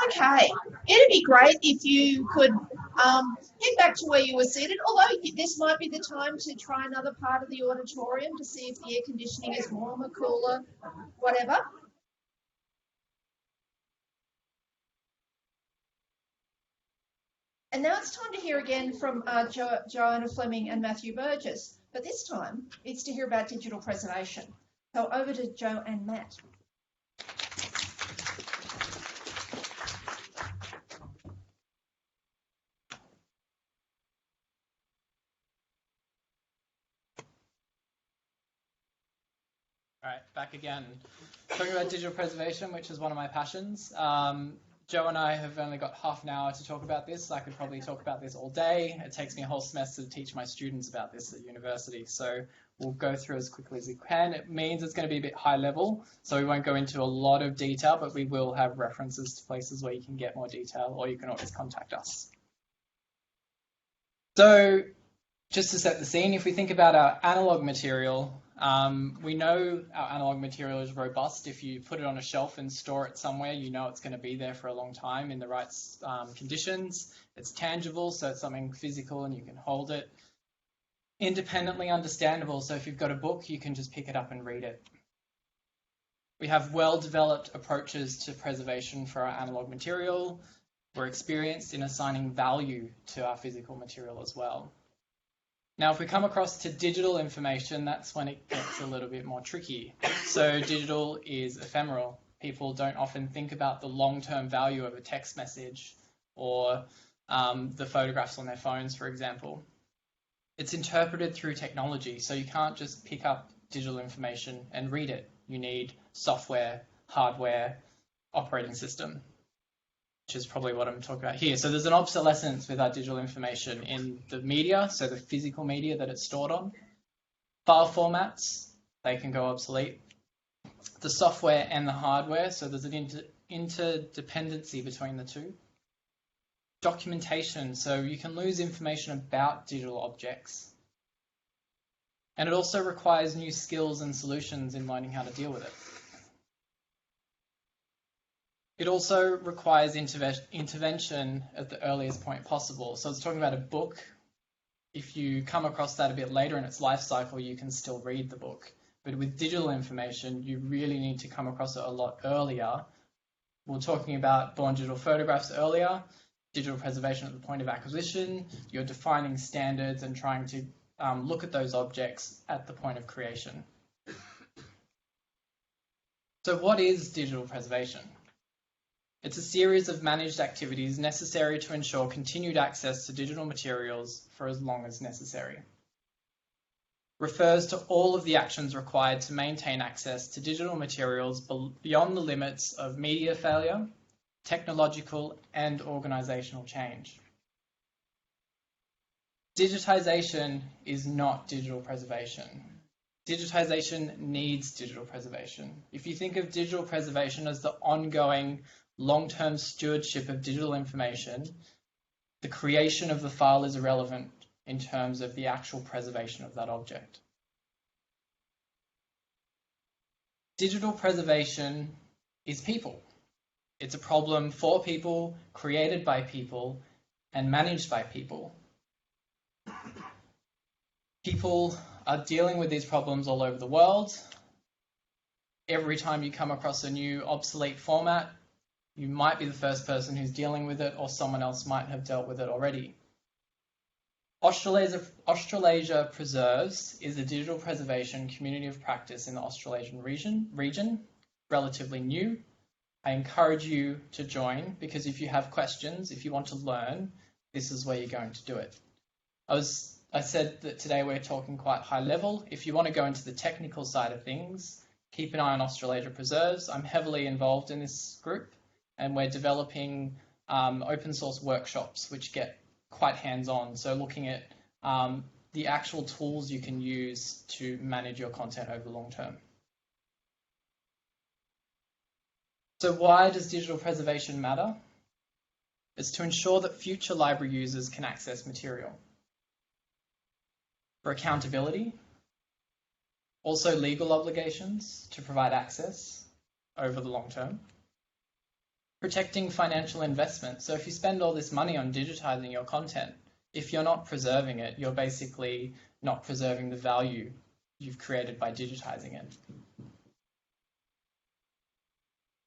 Okay, it'd be great if you could head back to where you were seated, although this might be the time to try another part of the auditorium to see if the air conditioning is warmer, cooler, whatever. And now it's time to hear again from Joanna Fleming and Matthew Burgess, but this time it's to hear about digital preservation. So over to Jo and Matt. All right, back again. Talking about digital preservation, which is one of my passions. Jo and I have only got half an hour to talk about this. I could probably talk about this all day. It takes me a whole semester to teach my students about this at university. So we'll go through as quickly as we can. It means it's going to be a bit high level, so we won't go into a lot of detail, but we will have references to places where you can get more detail, or you can always contact us. So just to set the scene, if we think about our analog material, we know our analog material is robust. If you put it on a shelf and store it somewhere, you know it's going to be there for a long time in the right conditions. It's tangible, so it's something physical and you can hold it. Independently understandable, so if you've got a book, you can just pick it up and read it. We have well-developed approaches to preservation for our analog material. We're experienced in assigning value to our physical material as well. Now, if we come across to digital information, that's when it gets a little bit more tricky. So digital is ephemeral. People don't often think about the long-term value of a text message or the photographs on their phones, for example. It's interpreted through technology, so you can't just pick up digital information and read it. You need software, hardware, operating system, which is probably what I'm talking about here. So there's an obsolescence with our digital information in the media, so the physical media that it's stored on. File formats, they can go obsolete. The software and the hardware, so there's an interdependency between the two. Documentation, so you can lose information about digital objects. And it also requires new skills and solutions in learning how to deal with it. It also requires intervention at the earliest point possible. So I was talking about a book. If you come across that a bit later in its life cycle, you can still read the book. But with digital information, you really need to come across it a lot earlier. We were talking about born digital photographs earlier, digital preservation at the point of acquisition. You're defining standards and trying to look at those objects at the point of creation. So what is digital preservation? It's a series of managed activities necessary to ensure continued access to digital materials for as long as necessary. Refers to all of the actions required to maintain access to digital materials beyond the limits of media failure, technological and organisational change. Digitisation is not digital preservation. Digitisation needs digital preservation. If you think of digital preservation as the ongoing long-term stewardship of digital information, the creation of the file is irrelevant in terms of the actual preservation of that object. Digital preservation is people. It's a problem for people, created by people, and managed by people. People are dealing with these problems all over the world. Every time you come across a new obsolete format, you might be the first person who's dealing with it, or someone else might have dealt with it already. Australasia Preserves is a digital preservation community of practice in the Australasian region, relatively new. I encourage you to join, because if you have questions, if you want to learn, this is where you're going to do it. I said that today we're talking quite high level. If you want to go into the technical side of things, keep an eye on Australasia Preserves. I'm heavily involved in this group, and we're developing open source workshops which get quite hands-on. So looking at the actual tools you can use to manage your content over the long term. So why does digital preservation matter? It's to ensure that future library users can access material. For accountability, also legal obligations to provide access over the long term. Protecting financial investment. So if you spend all this money on digitizing your content, if you're not preserving it, you're basically not preserving the value you've created by digitizing it.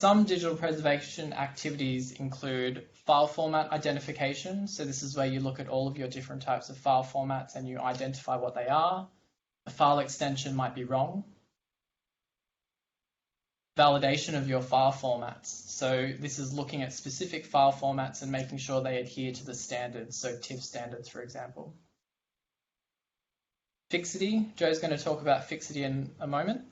Some digital preservation activities include file format identification. So this is where you look at all of your different types of file formats and you identify what they are. A file extension might be wrong. Validation of your file formats. So this is looking at specific file formats and making sure they adhere to the standards, so TIFF standards, for example. Fixity. Joe's going to talk about Fixity in a moment.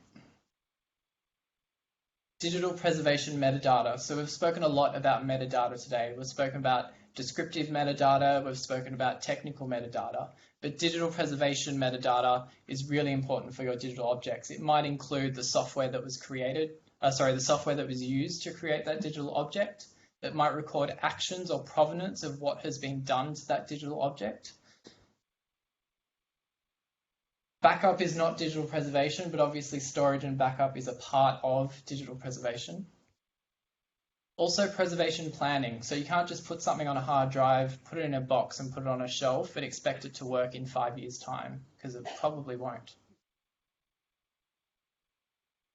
Digital preservation metadata. So we've spoken a lot about metadata today. We've spoken about descriptive metadata, we've spoken about technical metadata, but digital preservation metadata is really important for your digital objects. It might include the software that was created, the software that was used to create that digital object. It might record actions or provenance of what has been done to that digital object. Backup is not digital preservation, but obviously storage and backup is a part of digital preservation. Also preservation planning. So you can't just put something on a hard drive, put it in a box and put it on a shelf and expect it to work in 5 years' time, because it probably won't.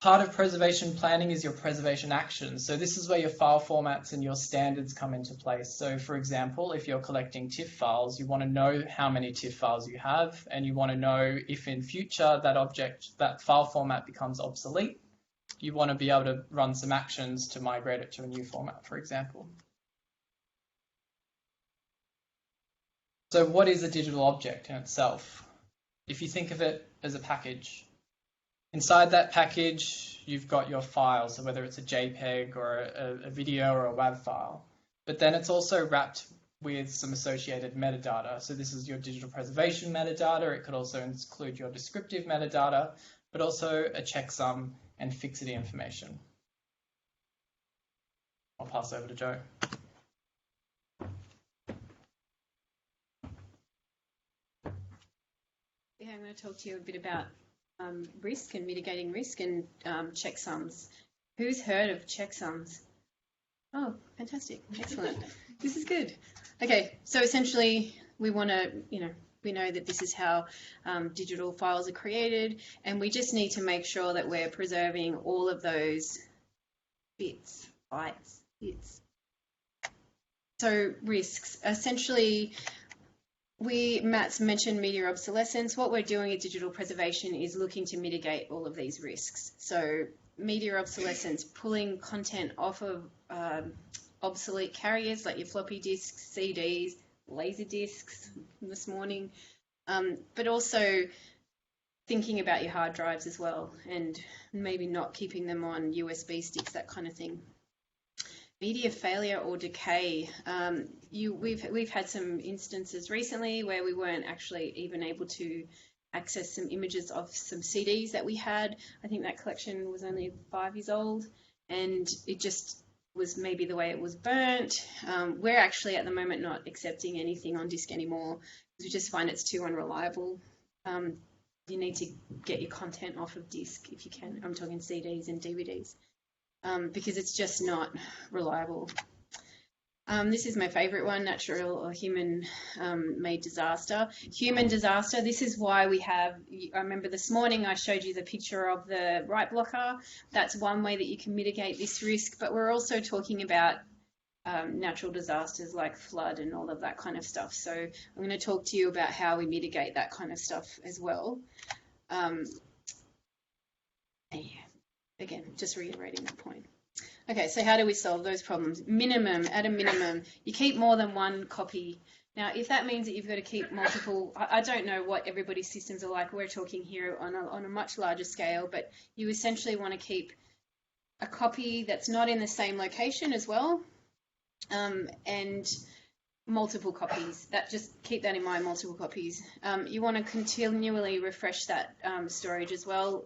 Part of preservation planning is your preservation actions. So this is where your file formats and your standards come into place. So for example, if you're collecting TIFF files, you want to know how many TIFF files you have, and you want to know if in future that file format becomes obsolete. You want to be able to run some actions to migrate it to a new format, for example. So what is a digital object in itself? If you think of it as a package, inside that package, you've got your file, so whether it's a JPEG or a video or a WAV file. But then it's also wrapped with some associated metadata. So this is your digital preservation metadata. It could also include your descriptive metadata, but also a checksum and Fixity information. I'll pass over to Joe. Yeah, I'm going to talk to you a bit about risk and mitigating risk and checksums. Who's heard of checksums? Oh, fantastic. Excellent. This is good. Okay, so essentially we want to, we know that this is how digital files are created, and we just need to make sure that we're preserving all of those bits, bytes, bits. So risks. Essentially, Matt's mentioned media obsolescence. What we're doing at digital preservation is looking to mitigate all of these risks. So media obsolescence, pulling content off of obsolete carriers like your floppy disks, CDs, laser discs this morning, but also thinking about your hard drives as well, and maybe not keeping them on USB sticks, that kind of thing. Media failure or decay. We've had some instances recently where we weren't actually even able to access some images of some CDs that we had. I think that collection was only 5 years old, and it just was maybe the way it was burnt. We're actually at the moment not accepting anything on disk anymore because we just find it's too unreliable. You need to get your content off of disk if you can. I'm talking CDs and DVDs. Because it's just not reliable. This is my favorite one, natural or human made disaster. Human disaster, this is why we have, I remember this morning I showed you the picture of the write blocker. That's one way that you can mitigate this risk, but we're also talking about natural disasters like flood and all of that kind of stuff. So I'm going to talk to you about how we mitigate that kind of stuff as well. Again, just reiterating that point. Okay, so how do we solve those problems? At a minimum, you keep more than one copy. Now, if that means that you've got to keep multiple, I don't know what everybody's systems are like. We're talking here on a much larger scale, but you essentially want to keep a copy that's not in the same location as well. And multiple copies. That just keep that in mind, multiple copies. You want to continually refresh that storage as well.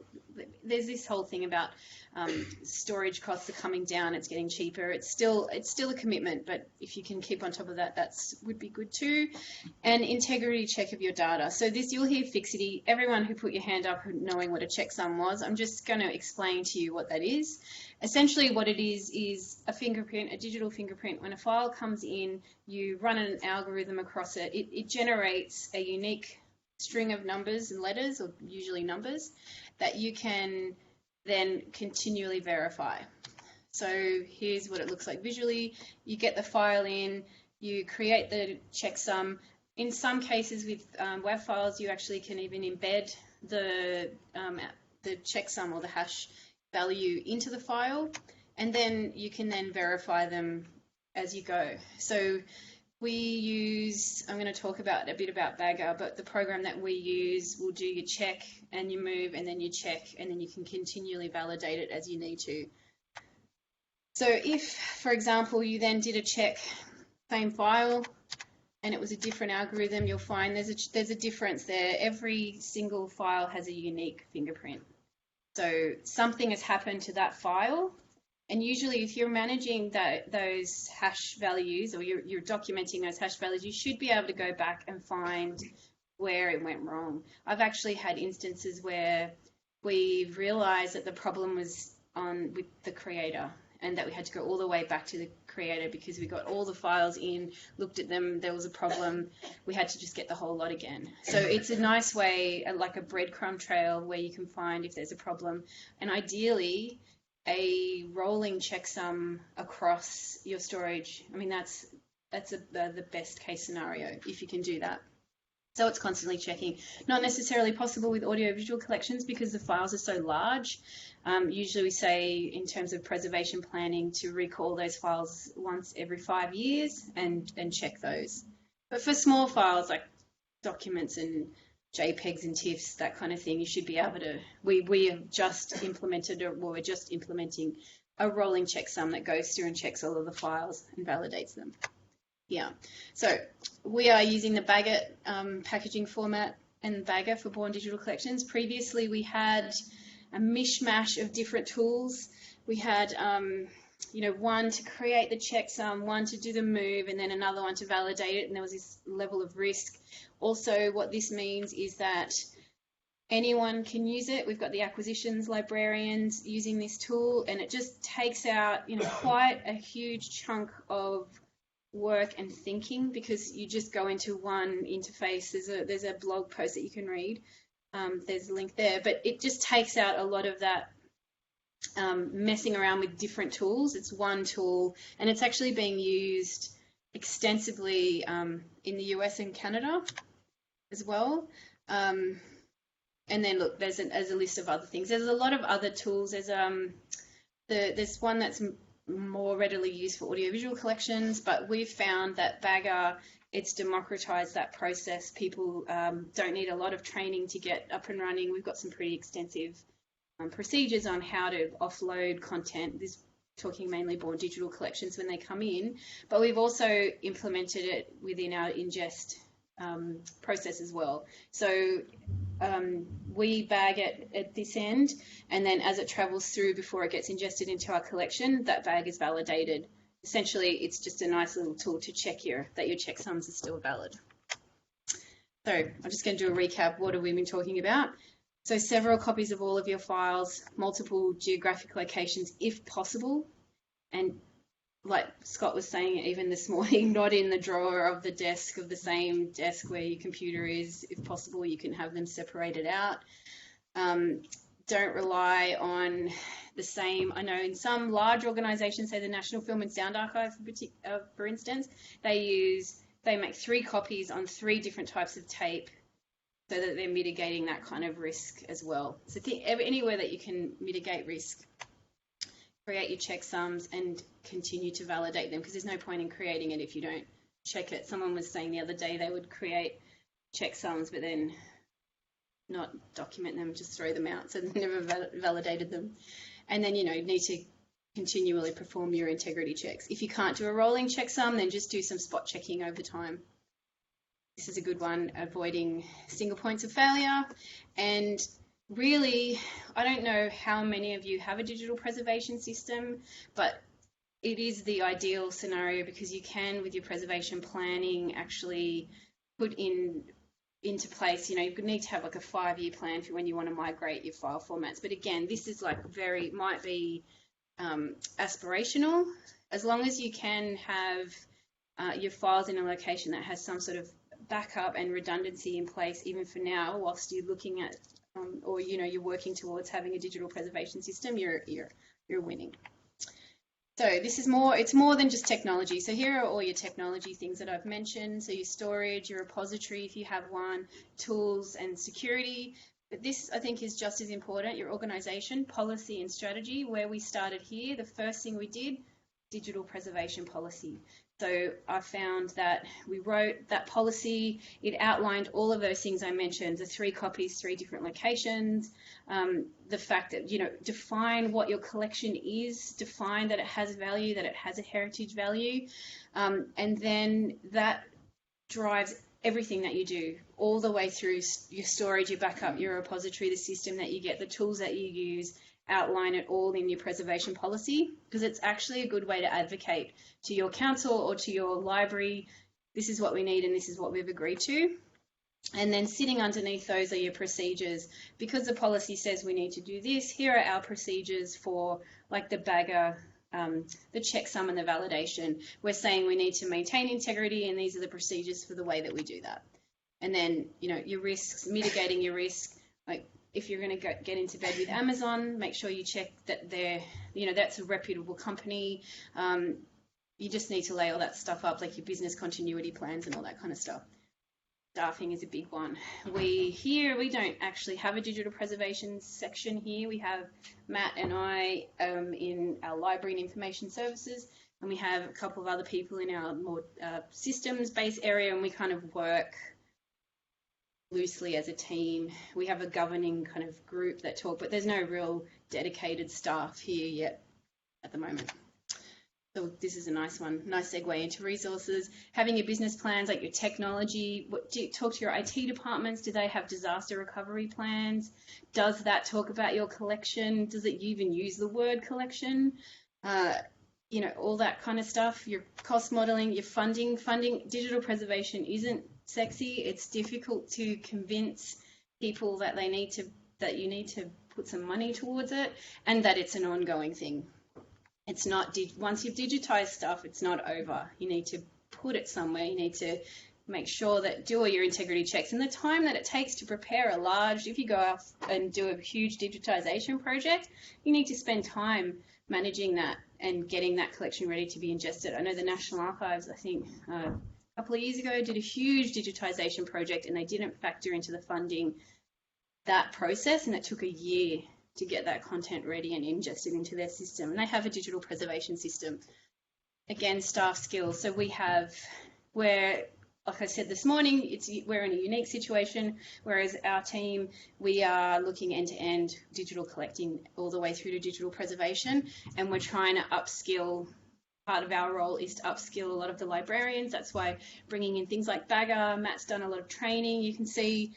There's this whole thing about storage costs are coming down, it's getting cheaper. It's still a commitment, but if you can keep on top of that, would be good too. And integrity check of your data. So this, you'll hear Fixity. Everyone who put your hand up knowing what a checksum was, I'm just going to explain to you what that is. Essentially what it is a fingerprint, a digital fingerprint. When a file comes in, you run an algorithm across it. It generates a unique string of numbers and letters, or usually numbers, that you can then continually verify. So here's what it looks like visually. You get the file in, you create the checksum. In some cases with WAV files, you actually can even embed the checksum or the hash value into the file, and then you can then verify them as you go. So we use, I'm going to talk a bit about Bagger, but the program that we use will do your check and you move and then you check, and then you can continually validate it as you need to. So if, for example, you then did a check, same file, and it was a different algorithm, you'll find there's a difference there. Every single file has a unique fingerprint. So something has happened to that file, and usually if you're managing those hash values, or you're documenting those hash values, you should be able to go back and find where it went wrong. I've actually had instances where we've realized that the problem was with the creator, and that we had to go all the way back to the creator because we got all the files in, looked at them, there was a problem, we had to just get the whole lot again. So it's a nice way, like a breadcrumb trail, where you can find if there's a problem, and ideally a rolling checksum across your storage. I mean, that's the best case scenario if you can do that. So it's constantly checking. Not necessarily possible with audiovisual collections because the files are so large. Usually we say, in terms of preservation planning, to recall those files once every 5 years and check those. But for small files like documents and JPEGs and TIFFs, that kind of thing, you should be able to. We have just implemented, or we're just implementing a rolling checksum that goes through and checks all of the files and validates them. Yeah, so we are using the Bagger packaging format and Bagger for Born Digital Collections. Previously, we had a mishmash of different tools. We had, one to create the checksum, one to do the move, and then another one to validate it, and there was this level of risk. Also, what this means is that anyone can use it. We've got the acquisitions librarians using this tool, and it just takes out, quite a huge chunk of work and thinking, because you just go into one interface. There's a blog post that you can read. There's a link there, but it just takes out a lot of that messing around with different tools. It's one tool, and it's actually being used extensively in the US and Canada as well. And then look, there's a list of other things. There's a lot of other tools. There's one that's more readily used for audiovisual collections, but we've found that Bagger, it's democratized that process. People don't need a lot of training to get up and running. We've got some pretty extensive procedures on how to offload content. This talking mainly Born Digital collections when they come in, but we've also implemented it within our ingest process as well. So we bag it at this end, and then as it travels through before it gets ingested into our collection, that bag is validated. Essentially, it's just a nice little tool to check that your checksums are still valid. So I'm just going to do a recap. What have we been talking about? So several copies of all of your files, multiple geographic locations if possible, and like Scott was saying even this morning, not in the drawer of the desk, of the same desk where your computer is. If possible, you can have them separated out. Don't rely on the same. I know in some large organisations, say the National Film and Sound Archive, for instance, they make 3 copies on 3 different types of tape, so that they're mitigating that kind of risk as well. So anywhere that you can mitigate risk, create your checksums and continue to validate them, because there's no point in creating it if you don't check it. Someone was saying the other day they would create checksums but then not document them, just throw them out, so they never validated them. And then, you need to continually perform your integrity checks. If you can't do a rolling checksum, then just do some spot checking over time. This is a good one, avoiding single points of failure. And really, I don't know how many of you have a digital preservation system, but it is the ideal scenario because you can, with your preservation planning, actually put into place, you need to have like a 5-year plan for when you want to migrate your file formats. But again, this is like might be aspirational, as long as you can have your files in a location that has some sort of backup and redundancy in place, even for now, whilst you're looking at, or you're working towards having a digital preservation system, you're winning. So this is it's more than just technology. So here are all your technology things that I've mentioned. So your storage, your repository, if you have one, tools and security. But this, I think, is just as important, your organization, policy and strategy. Where we started here, the first thing we did, digital preservation policy. So I found that we wrote that policy, it outlined all of those things I mentioned, the 3 copies, 3 different locations, the fact that, define what your collection is, define that it has value, that it has a heritage value, and then that drives everything that you do, all the way through your storage, your backup, your repository, the system that you get, the tools that you use, outline it all in your preservation policy, because it's actually a good way to advocate to your council or to your library, this is what we need and this is what we've agreed to. And then sitting underneath those are your procedures. Because the policy says we need to do this, here are our procedures for like the bagger, the checksum and the validation. We're saying we need to maintain integrity and these are the procedures for the way that we do that. And then, your risks, mitigating your risk, like if you're going to get into bed with Amazon, make sure you check that they're, that's a reputable company. You just need to lay all that stuff up, like your business continuity plans and all that kind of stuff. Staffing is a big one. We don't actually have a digital preservation section here. We have Matt and I in our library and information services, and we have a couple of other people in our more systems-based area, and we kind of work loosely as a team. We have a governing kind of group that talk, but there's no real dedicated staff here yet at the moment. So this is a nice one, nice segue into resources. Having your business plans, like your technology, talk to your IT departments. Do they have disaster recovery plans? Does that talk about your collection? Does it even use the word collection? All that kind of stuff. Your cost modeling, your funding. Digital preservation isn't sexy. It's difficult to convince people that you need to put some money towards it and that it's an ongoing thing. It's not, once you've digitized stuff, it's not over. You need to put it somewhere. You need to make sure that do all your integrity checks. And the time that it takes to prepare if you go out and do a huge digitization project, you need to spend time managing that and getting that collection ready to be ingested. I know the National Archives, I think, a couple of years ago did a huge digitization project and they didn't factor into the funding that process, and it took a year to get that content ready and ingested into their system. And they have a digital preservation system. Again, staff skills. So like I said this morning, we're in a unique situation, whereas our team, we are looking end-to-end digital collecting all the way through to digital preservation, and we're trying to upskill. Part of our role is to upskill a lot of the librarians. That's why bringing in things like Bagger, Matt's done a lot of training. You can see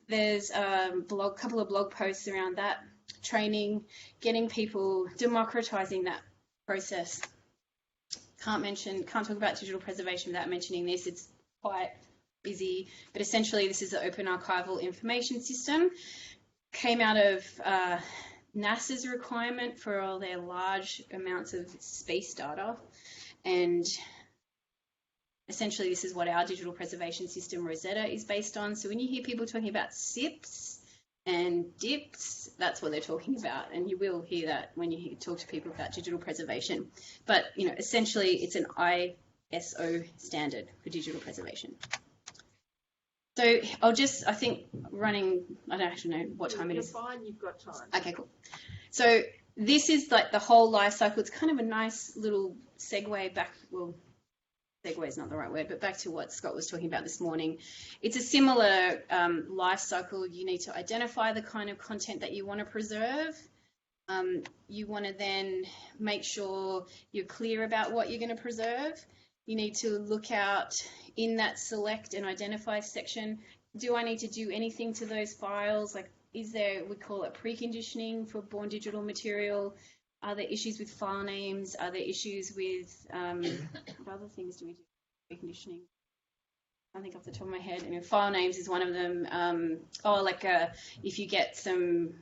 there's a couple of blog posts around that training, getting people, democratizing that process. Can't talk about digital preservation without mentioning this. It's quite busy, but essentially this is the Open Archival Information System. Came out of NASA's requirement for all their large amounts of space data, and essentially this is what our digital preservation system Rosetta is based on. So when you hear people talking about SIPs and DIPs, that's what they're talking about, and you will hear that when you talk to people about digital preservation. But essentially it's an ISO standard for digital preservation. So I don't actually know what time it is. You're fine, you've got time. Okay, cool. So this is like the whole life cycle. It's kind of a nice little segue back, well, segue is not the right word, but back to what Scott was talking about this morning. It's a similar life cycle. You need to identify the kind of content that you want to preserve. You want to then make sure you're clear about what you're going to preserve. You need to look out in that select and identify section. Do I need to do anything to those files? Like, is there, we call it preconditioning for born digital material? Are there issues with file names? Are there issues with, what other things do we do? Preconditioning. I think off the top of my head. I mean, file names is one of them. If you get some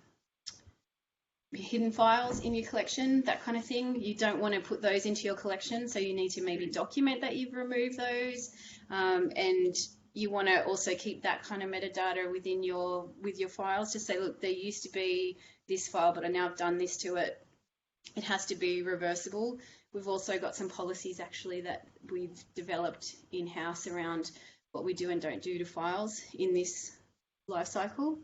hidden files in your collection, that kind of thing, you don't want to put those into your collection, so you need to maybe document that you've removed those, and you want to also keep that kind of metadata with your files. Just say, look, there used to be this file, but I now have done this to it. It has to be reversible. We've also got some policies actually that we've developed in-house around what we do and don't do to files in this life cycle.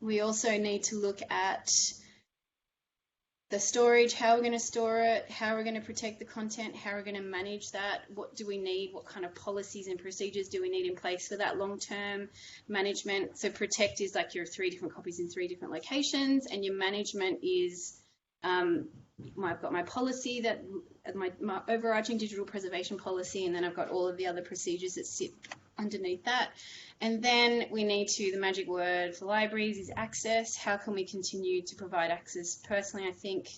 We also need to look at the storage, how we're going to store it, how we're going to protect the content, how we're going to manage that, what do we need, what kind of policies and procedures do we need in place for that long-term management. So protect is like your 3 different copies in 3 different locations, and your management is, I've got my policy, that my overarching digital preservation policy, and then I've got all of the other procedures that sit underneath that. And then we need to, the magic word for libraries is access. How can we continue to provide access? Personally, I think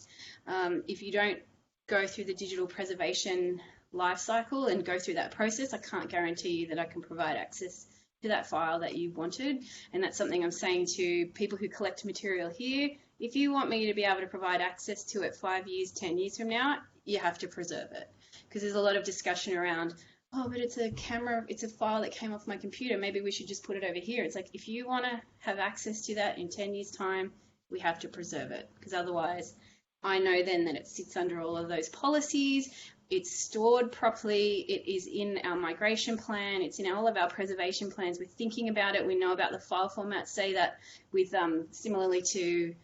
if you don't go through the digital preservation life cycle and go through that process, I can't guarantee you that I can provide access to that file that you wanted. And that's something I'm saying to people who collect material here. If you want me to be able to provide access to it 5 years, 10 years from now, you have to preserve it. Because there's a lot of discussion around, oh, but it's a camera, it's a file that came off my computer, maybe we should just put it over here. It's like, if you want to have access to that in 10 years' time, we have to preserve it. Because otherwise, I know then that it sits under all of those policies, it's stored properly, it is in our migration plan, it's in all of our preservation plans. We're thinking about it, we know about the file formats, say that with, similarly to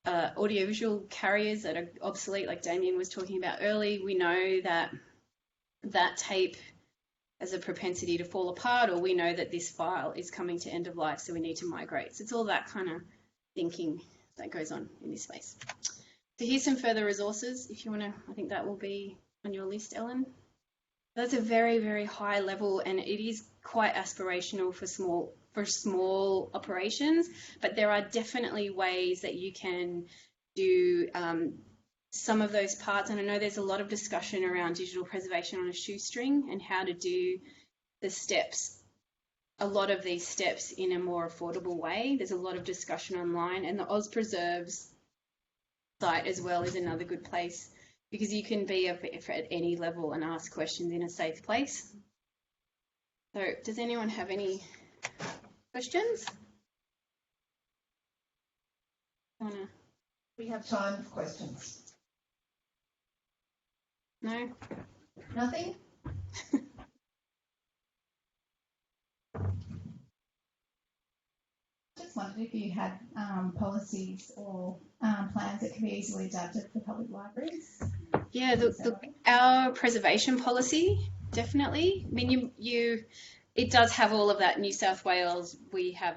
audiovisual carriers that are obsolete, like Damien was talking about early, we know that that tape has a propensity to fall apart, or we know that this file is coming to end of life, so we need to migrate. So it's all that kind of thinking that goes on in this space. So here's some further resources if you want to, I think that will be on your list, Ellen. That's a very, very high level, and it is quite aspirational for small operations, but there are definitely ways that you can do some of those parts. And I know there's a lot of discussion around digital preservation on a shoestring and how to do the steps, a lot of these steps in a more affordable way. There's a lot of discussion online, and the AusPreserves site as well is another good place, because you can be at any level and ask questions in a safe place. So does anyone have any questions? Joanna? We have time for questions. No? Nothing? Just wondered if you had policies or plans that can be easily adapted for public libraries. Yeah, our preservation policy, definitely. I mean, it does have all of that. New South Wales, we have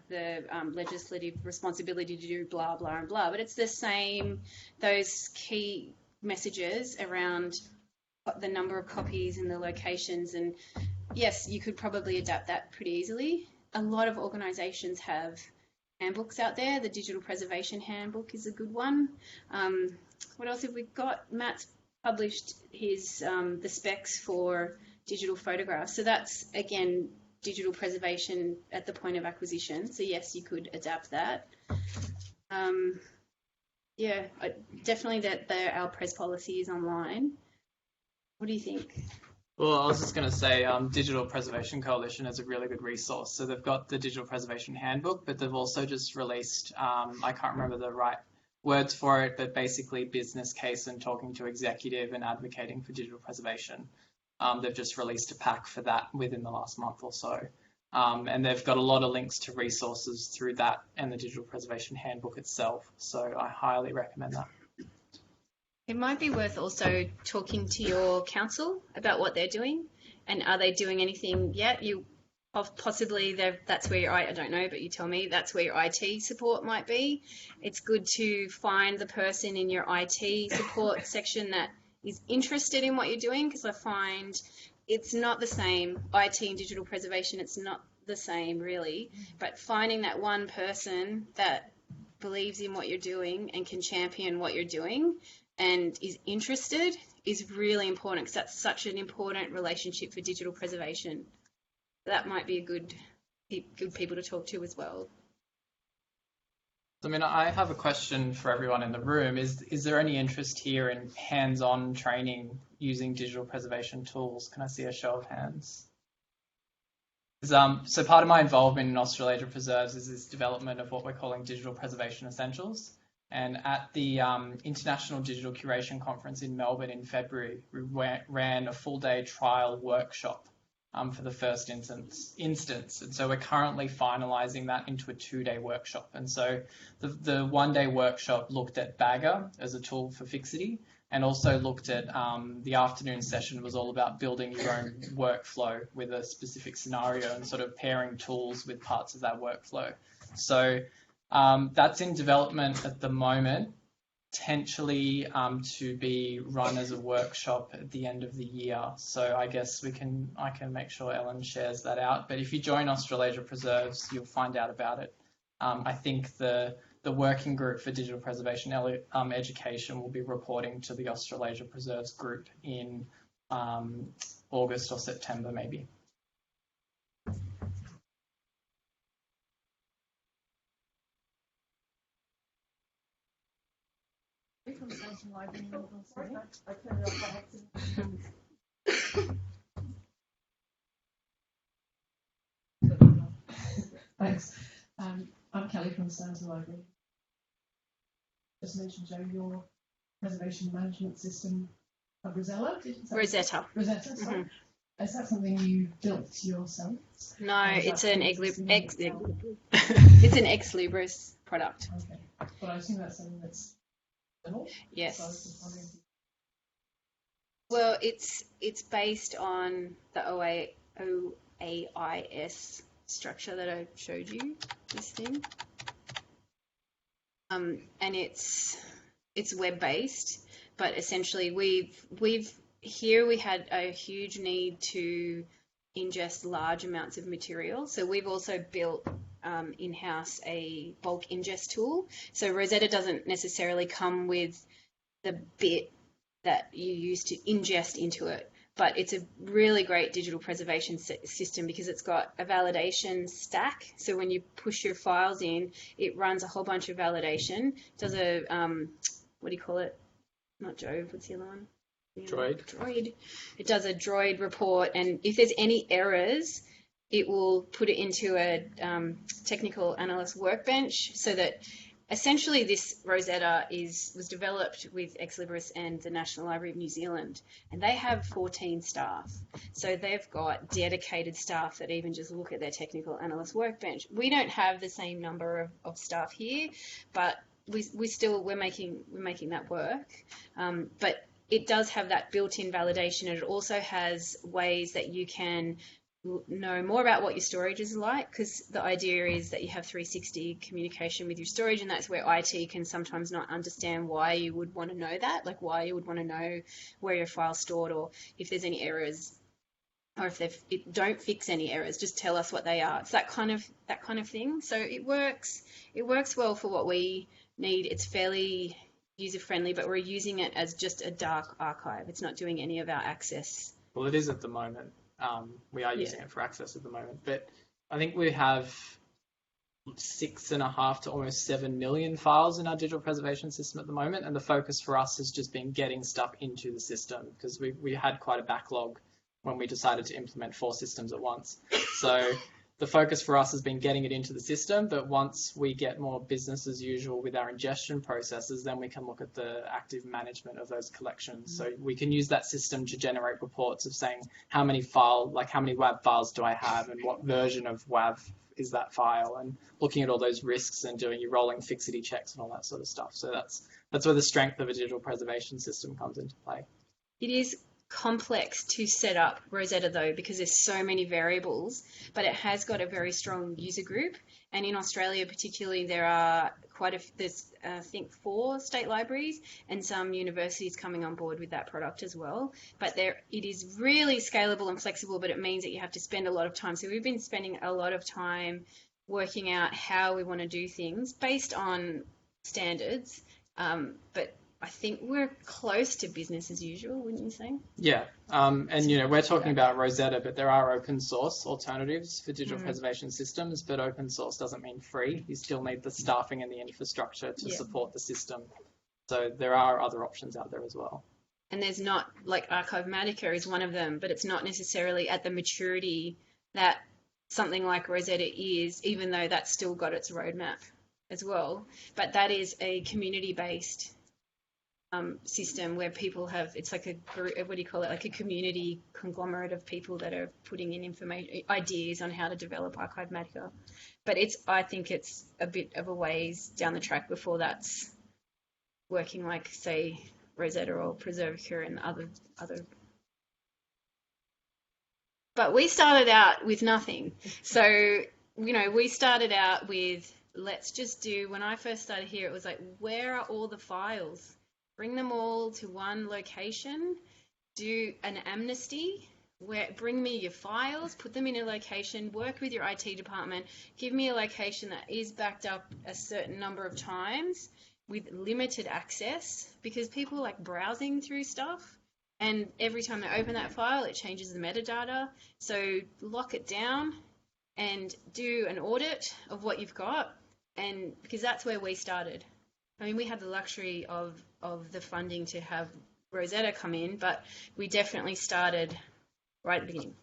the legislative responsibility to do blah, blah, and blah, but it's the same, those key messages around the number of copies and the locations, and yes, you could probably adapt that pretty easily. A lot of organisations have handbooks out there. The Digital Preservation Handbook is a good one. What else have we got? Matt's published his the specs for digital photographs. So that's, again, digital preservation at the point of acquisition. So yes, you could adapt that. Yeah, definitely that our press policy is online. What do you think? Well, I was just going to say Digital Preservation Coalition is a really good resource. So they've got the Digital Preservation Handbook, but they've also just released, I can't remember the right words for it, but basically business case and talking to executive and advocating for digital preservation. They've just released a pack for that within the last month or so. And they've got a lot of links to resources through that and the Digital Preservation Handbook itself. So I highly recommend that. It might be worth also talking to your council about what they're doing, and are they doing anything yet? of possibly that's where your I don't know, but you tell me, that's where your IT support might be. It's good to find the person in your IT support section that is interested in what you're doing, because I find it's not the same. IT and digital preservation, it's not the same really, but finding that one person that believes in what you're doing and can champion what you're doing and is interested is really important, because that's such an important relationship for digital preservation. That might be a good people to talk to as well. I mean, I have a question for everyone in the room. Is there any interest here in hands-on training using digital preservation tools? Can I see a show of hands? So part of my involvement in Australasia Preserves is this development of what we're calling digital preservation essentials. And at the International Digital Curation Conference in Melbourne in February, we ran a full-day trial workshop for the first instance. And so we're currently finalising that into a 2-day workshop. And so the 1-day workshop looked at Bagger as a tool for Fixity, and also looked at the afternoon session was all about building your own workflow with a specific scenario and sort of pairing tools with parts of that workflow. So that's in development at the moment, potentially to be run as a workshop at the end of the year. So I guess I can make sure Ellen shares that out. But if you join Australasia Preserves, you'll find out about it. I think the working group for digital preservation education will be reporting to the Australasia Preserves group in August or September maybe. Thanks. I'm Kelly from Stanton Library. Just mentioned, Joe, your preservation management system of Rosetta. Rosetta. Rosetta, sorry. Mm-hmm. Is that something you built yourself? No, it's an it's an ex Libris product. Okay, but I assume that's something that's built. Yes. So I was just wondering. Well, it's based on the OAIS structure that I showed you. This thing. And it's web based, but essentially we had a huge need to ingest large amounts of material, so we've also built in-house a bulk ingest tool. So Rosetta doesn't necessarily come with the bit that you use to ingest into it, but it's a really great digital preservation system because it's got a validation stack. So when you push your files in, it runs a whole bunch of validation. It does a, what do you call it? Not Jove, what's the other one? Droid. It does a Droid report, and if there's any errors, it will put it into a technical analyst workbench, so that essentially this Rosetta was developed with Ex Libris and the National Library of New Zealand, and they have 14 staff. So they've got dedicated staff that even just look at their technical analyst workbench. We don't have the same number of staff here, but we're making that work. But it does have that built-in validation, and it also has ways that you can know more about what your storage is like, because the idea is that you have 360 communication with your storage, and that's where IT can sometimes not understand why you would want to know that, like why you would want to know where your file's stored, or if there's any errors, or if don't fix any errors, just tell us what they are. It's that kind of thing. So it works well for what we need. It's fairly user-friendly, but we're using it as just a dark archive. It's not doing any of our access. Well, it is at the moment. We are using it for access at the moment, but I think we have 6.5 to almost 7 million files in our digital preservation system at the moment, and the focus for us has just been getting stuff into the system, because we had quite a backlog when we decided to implement 4 systems at once. So the focus for us has been getting it into the system, but once we get more business as usual with our ingestion processes, then we can look at the active management of those collections. So we can use that system to generate reports of saying how many WAV files do I have, and what version of WAV is that file, and looking at all those risks and doing your rolling fixity checks and all that sort of stuff. So that's where the strength of a digital preservation system comes into play. It is complex to set up Rosetta though, because there's so many variables, but it has got a very strong user group. And in Australia particularly, there are there's I think 4 state libraries and some universities coming on board with that product as well. But it is really scalable and flexible, but it means that you have to spend a lot of time. So we've been spending a lot of time working out how we want to do things based on standards, but I think we're close to business as usual, wouldn't you say? Yeah, and we're talking about Rosetta, but there are open source alternatives for digital preservation systems, but open source doesn't mean free. You still need the staffing and the infrastructure to support the system. So there are other options out there as well. And there's not, like Archivematica is one of them, but it's not necessarily at the maturity that something like Rosetta is, even though that's still got its roadmap as well. But that is a community-based system where people have, it's like a group, what do you call it, like a community conglomerate of people that are putting in information, ideas on how to develop Archivematica. But I think it's a bit of a ways down the track before that's working like, say, Rosetta or Preservicure and other. But we started out with nothing. So, we started out with, let's just do, when I first started here, it was like, where are all the files? Bring them all to one location, do an amnesty, bring me your files, put them in a location, work with your IT department, give me a location that is backed up a certain number of times with limited access, because people like browsing through stuff, and every time they open that file, it changes the metadata. So lock it down and do an audit of what you've got, and because that's where we started. I mean, we had the luxury of the funding to have Rosetta come in, but we definitely started right at the beginning.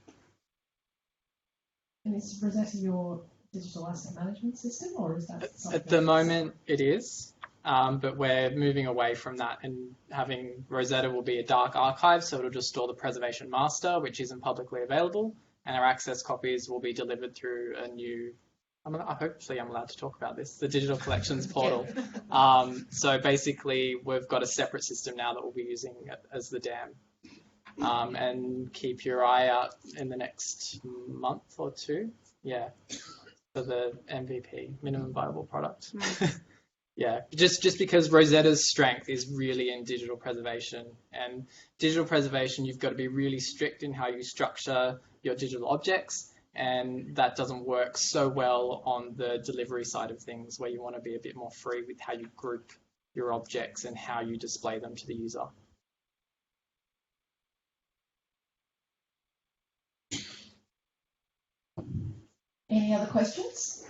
And is Rosetta your digital asset management system, or is that something at the moment it is, but we're moving away from that, and having Rosetta will be a dark archive, so it'll just store the preservation master, which isn't publicly available, and our access copies will be delivered through a new, hopefully I'm allowed to talk about this, the digital collections portal. So basically we've got a separate system now that we'll be using as the dam. And keep your eye out in the next month or 2, for the MVP, minimum viable product. Just because Rosetta's strength is really in digital preservation, and digital preservation, you've got to be really strict in how you structure your digital objects, and that doesn't work so well on the delivery side of things, where you want to be a bit more free with how you group your objects and how you display them to the user. Any other questions?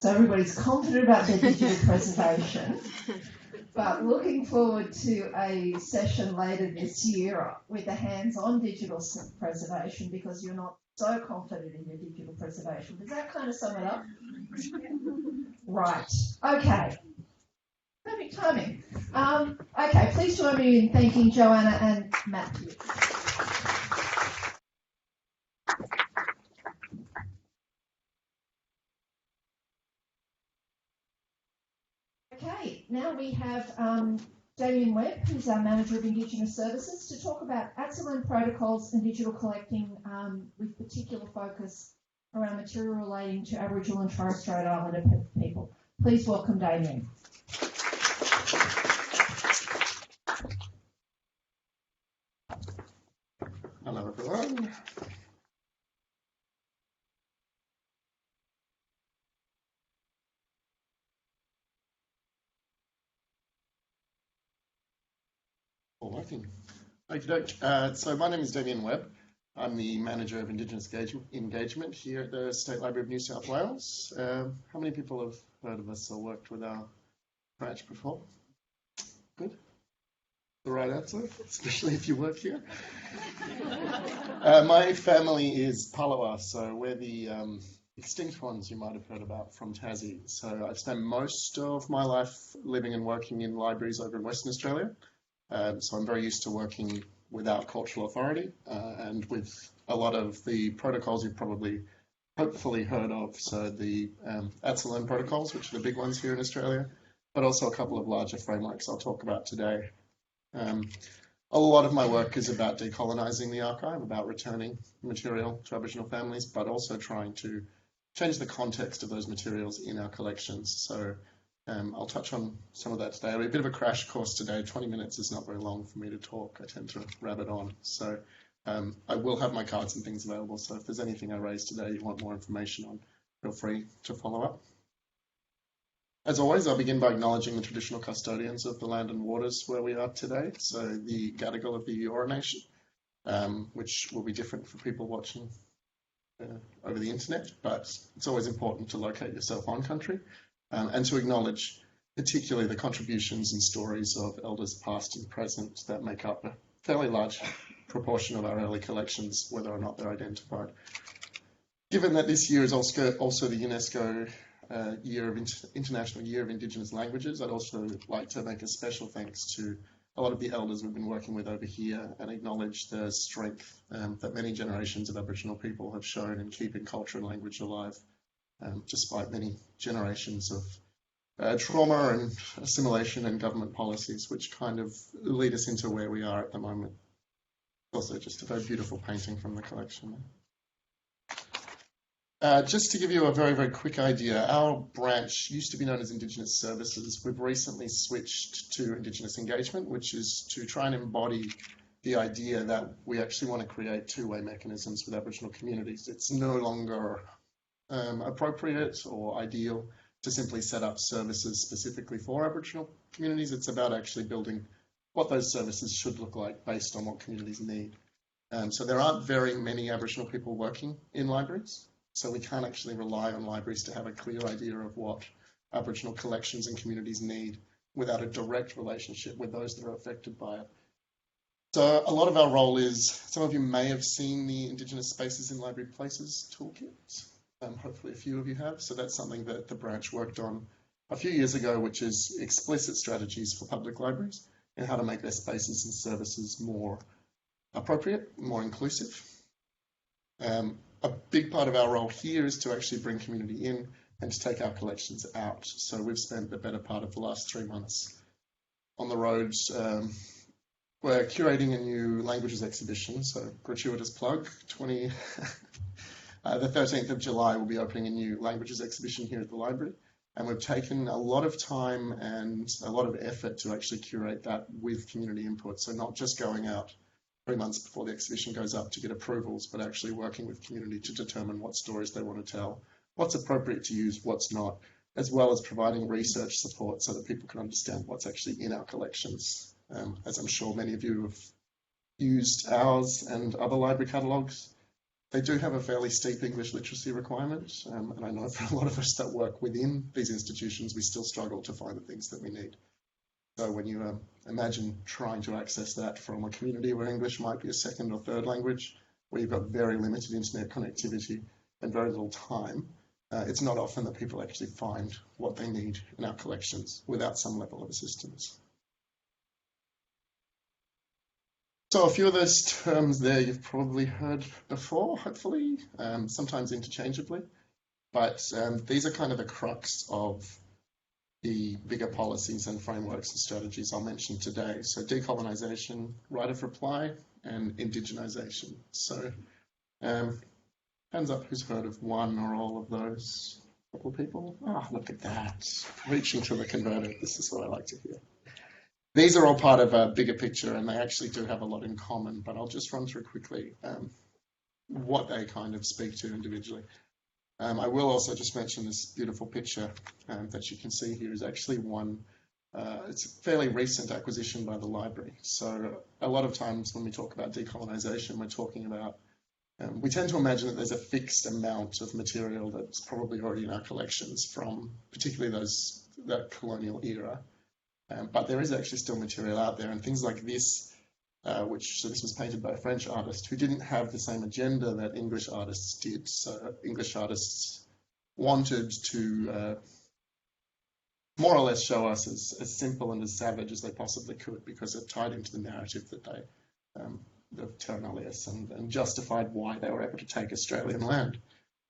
So everybody's confident about their digital preservation, but looking forward to a session later this year with the hands-on digital preservation, because you're not so confident in your digital preservation. Does that kind of sum it up? Right. Okay. Perfect timing. Okay, please join me in thanking Joanna and Matthew. Okay, now we have Damien Webb, who's our Manager of Indigenous Services, to talk about ATSILRN protocols and digital collecting with particular focus around material relating to Aboriginal and Torres Strait Islander people. Please welcome Damien. Hello everyone. All working. Okey-doke. So my name is Damien Webb. I'm the Manager of Indigenous Engagement here at the State Library of New South Wales. How many people have heard of us or worked with our branch before? Good. The right answer, especially if you work here. My family is Palawa, so we're the extinct ones you might have heard about from Tassie. So I've spent most of my life living and working in libraries over in Western Australia. So I'm very used to working without cultural authority and with a lot of the protocols you've probably hopefully heard of. So the ATSILRN protocols, which are the big ones here in Australia, but also a couple of larger frameworks I'll talk about today. A lot of my work is about decolonising the archive, about returning material to Aboriginal families, but also trying to change the context of those materials in our collections. So I'll touch on some of that today. It'll be a bit of a crash course today. 20 minutes is not very long for me to talk. I tend to rabbit on. So I will have my cards and things available. So if there's anything I raise today you want more information on, feel free to follow up. As always, I'll begin by acknowledging the traditional custodians of the land and waters where we are today. So the Gadigal of the Eora Nation, which will be different for people watching over the internet, but it's always important to locate yourself on country and to acknowledge particularly the contributions and stories of elders past and present that make up a fairly large proportion of our early collections, whether or not they're identified. Given that this year is also the UNESCO International Year of Indigenous Languages, I'd also like to make a special thanks to a lot of the elders we've been working with over here and acknowledge the strength that many generations of Aboriginal people have shown in keeping culture and language alive, despite many generations of trauma and assimilation and government policies, which kind of lead us into where we are at the moment. Also just a very beautiful painting from the collection. Just to give you a very, very quick idea, our branch used to be known as Indigenous Services. We've recently switched to Indigenous Engagement, which is to try and embody the idea that we actually want to create two-way mechanisms with Aboriginal communities. It's no longer appropriate or ideal to simply set up services specifically for Aboriginal communities. It's about actually building what those services should look like based on what communities need. So there aren't very many Aboriginal people working in libraries. So we can't actually rely on libraries to have a clear idea of what Aboriginal collections and communities need without a direct relationship with those that are affected by it. So a lot of our role is, some of you may have seen the Indigenous Spaces in Library Places toolkit. Hopefully a few of you have. So that's something that the branch worked on a few years ago, which is explicit strategies for public libraries and how to make their spaces and services more appropriate, more inclusive. A big part of our role here is to actually bring community in and to take our collections out. So we've spent the better part of the last 3 months on the roads. We're curating a new languages exhibition, so gratuitous plug. The 13th of July we'll be opening a new languages exhibition here at the library. And we've taken a lot of time and a lot of effort to actually curate that with community input. So not just going out 3 months before the exhibition goes up to get approvals, but actually working with community to determine what stories they want to tell, what's appropriate to use, what's not, as well as providing research support so that people can understand what's actually in our collections. As I'm sure many of you have used ours and other library catalogues, they do have a fairly steep English literacy requirement, and I know for a lot of us that work within these institutions, we still struggle to find the things that we need. So when you imagine trying to access that from a community where English might be a second or third language, where you've got very limited internet connectivity and very little time, it's not often that people actually find what they need in our collections without some level of assistance. So a few of those terms there you've probably heard before, hopefully, sometimes interchangeably, but these are kind of the crux of the bigger policies and frameworks and strategies I'll mention today. So decolonisation, right of reply, and indigenisation. So hands up who's heard of one or all of those? A couple of people? Oh, look at that. Reaching to the converter. This is what I like to hear. These are all part of a bigger picture, and they actually do have a lot in common, but I'll just run through quickly what they kind of speak to individually. I will also just mention this beautiful picture that you can see here is actually one, it's a fairly recent acquisition by the library. So a lot of times when we talk about decolonisation, we're talking about, we tend to imagine that there's a fixed amount of material that's probably already in our collections from particularly that colonial era. But there is actually still material out there, and things like this, so this was painted by a French artist who didn't have the same agenda that English artists did. So English artists wanted to more or less show us as simple and as savage as they possibly could, because it tied into the narrative that they, of terra nullius, and justified why they were able to take Australian land.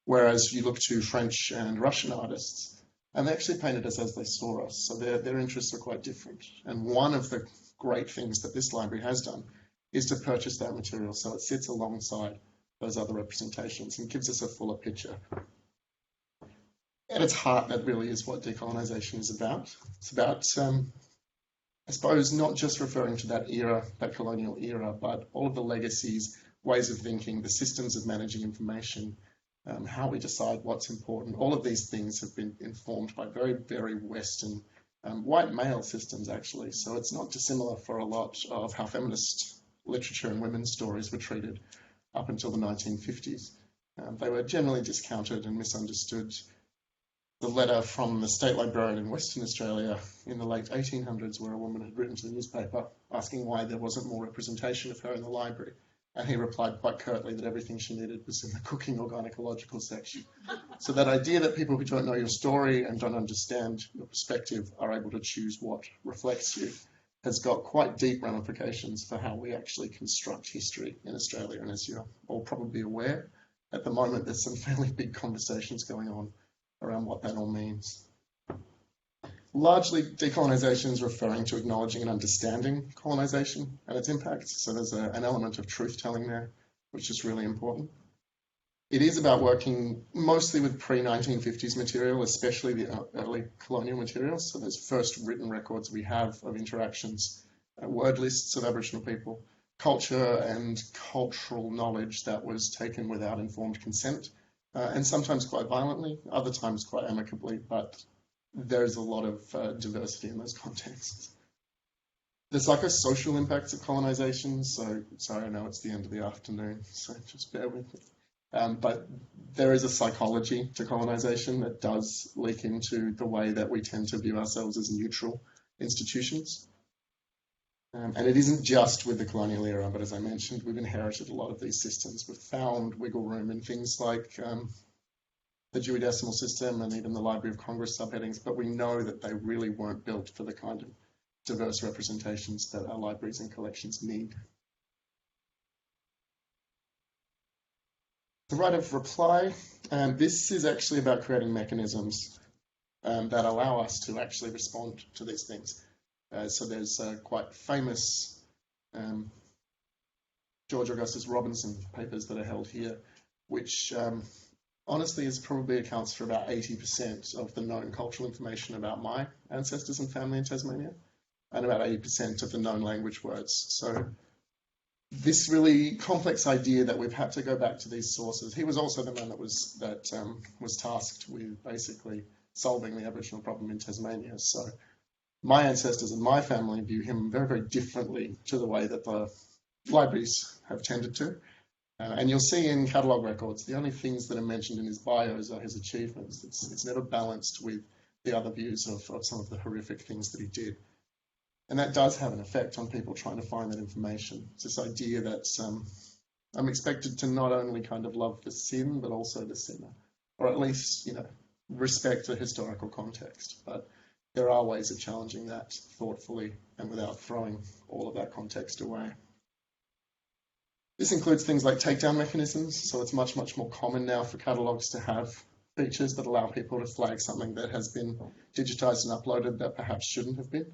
Whereas you look to French and Russian artists, And they actually painted us as they saw us, so their interests are quite different. And one of the great things that this library has done is to purchase that material so it sits alongside those other representations and gives us a fuller picture. At its heart, that really is what decolonisation is about. It's about, I suppose, not just referring to that era, that colonial era, but all of the legacies, ways of thinking, the systems of managing information, how we decide what's important. All of these things have been informed by very, very Western, white male systems, actually. So it's not dissimilar for a lot of how feminist literature and women's stories were treated up until the 1950s. They were generally discounted and misunderstood. The letter from the state librarian in Western Australia in the late 1800s, where a woman had written to the newspaper asking why there wasn't more representation of her in the library. And he replied quite curtly that everything she needed was in the cooking or gynecological section. So that idea that people who don't know your story and don't understand your perspective are able to choose what reflects you has got quite deep ramifications for how we actually construct history in Australia. And as you're all probably aware, at the moment there's some fairly big conversations going on around what that all means. Largely, decolonisation is referring to acknowledging and understanding colonisation and its impacts. So there's an element of truth-telling there, which is really important. It is about working mostly with pre-1950s material, especially the early colonial materials. So there's first written records we have of interactions, word lists of Aboriginal people, culture and cultural knowledge that was taken without informed consent, and sometimes quite violently, other times quite amicably, but there's a lot of diversity in those contexts. The psychosocial impacts of colonisation, so sorry, I know it's the end of the afternoon, so just bear with me. But there is a psychology to colonisation that does leak into the way that we tend to view ourselves as neutral institutions. And it isn't just with the colonial era, but as I mentioned, we've inherited a lot of these systems. We've found wiggle room in things like the Dewey Decimal System and even the Library of Congress subheadings, but we know that they really weren't built for the kind of diverse representations that our libraries and collections need. The right of reply, this is actually about creating mechanisms that allow us to actually respond to these things. So there's quite famous George Augustus Robinson papers that are held here, which honestly is probably accounts for about 80% of the known cultural information about my ancestors and family in Tasmania, and about 80% of the known language words. So this really complex idea that we've had to go back to these sources. He was also the man that was tasked with basically solving the Aboriginal problem in Tasmania. So my ancestors and my family view him very, very differently to the way that the libraries have tended to. And you'll see in catalogue records, the only things that are mentioned in his bios are his achievements. It's never balanced with the other views of some of the horrific things that he did. And that does have an effect on people trying to find that information. It's this idea that I'm expected to not only kind of love the sin, but also the sinner, or at least, respect the historical context. But there are ways of challenging that thoughtfully and without throwing all of that context away. This includes things like takedown mechanisms, so it's much, much more common now for catalogues to have features that allow people to flag something that has been digitised and uploaded that perhaps shouldn't have been.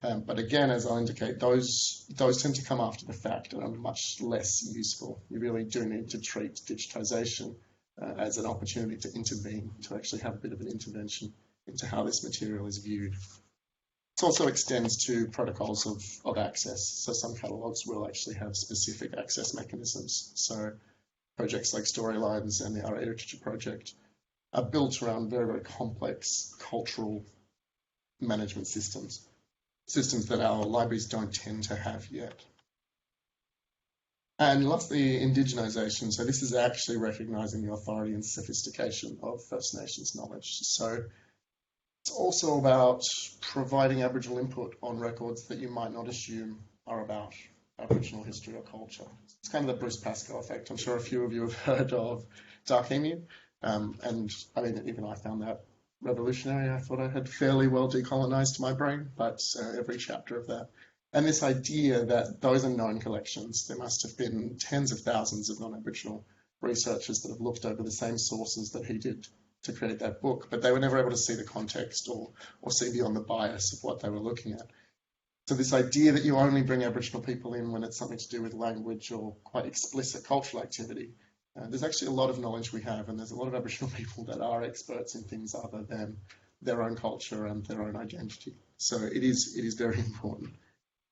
But again, as I'll indicate, those tend to come after the fact and are much less useful. You really do need to treat digitisation as an opportunity to intervene, to actually have a bit of an intervention into how this material is viewed. It also extends to protocols of access. So some catalogues will actually have specific access mechanisms. So projects like Storylines and the Ara Literature Project are built around very, very complex cultural management systems that our libraries don't tend to have yet. And lastly, indigenisation. So this is actually recognising the authority and sophistication of First Nations knowledge. So it's also about providing Aboriginal input on records that you might not assume are about Aboriginal history or culture. It's kind of the Bruce Pascoe effect. I'm sure a few of you have heard of Dark Emu. And I mean, even I found that revolutionary. I thought I had fairly well decolonised my brain, but every chapter of that. And this idea that those are known collections. There must have been tens of thousands of non-Aboriginal researchers that have looked over the same sources that he did to create that book, but they were never able to see the context or see beyond the bias of what they were looking at. So this idea that you only bring Aboriginal people in when it's something to do with language or quite explicit cultural activity, there's actually a lot of knowledge we have, and there's a lot of Aboriginal people that are experts in things other than their own culture and their own identity. So it is very important.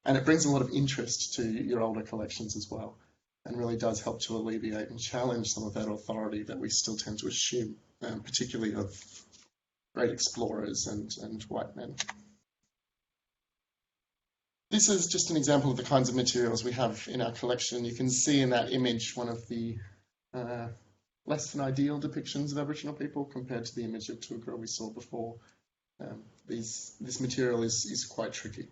And it brings a lot of interest to your older collections as well, and really does help to alleviate and challenge some of that authority that we still tend to assume, particularly of great explorers and white men. This is just an example of the kinds of materials we have in our collection. You can see in that image one of the less than ideal depictions of Aboriginal people compared to the image of Tuggerah we saw before. This material is quite tricky.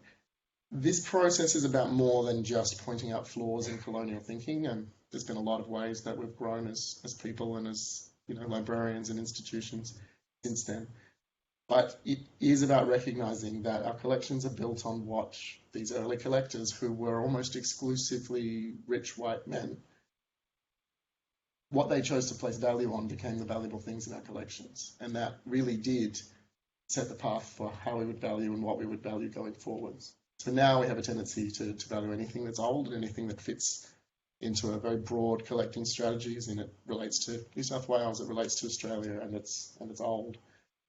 This process is about more than just pointing out flaws in colonial thinking, and there's been a lot of ways that we've grown as people and as librarians and institutions since then. But it is about recognising that our collections are built on what these early collectors, who were almost exclusively rich white men, what they chose to place value on became the valuable things in our collections. And that really did set the path for how we would value and what we would value going forwards. So now we have a tendency to value anything that's old and anything that fits into a very broad collecting strategies, and it relates to New South Wales, it relates to Australia, and it's old.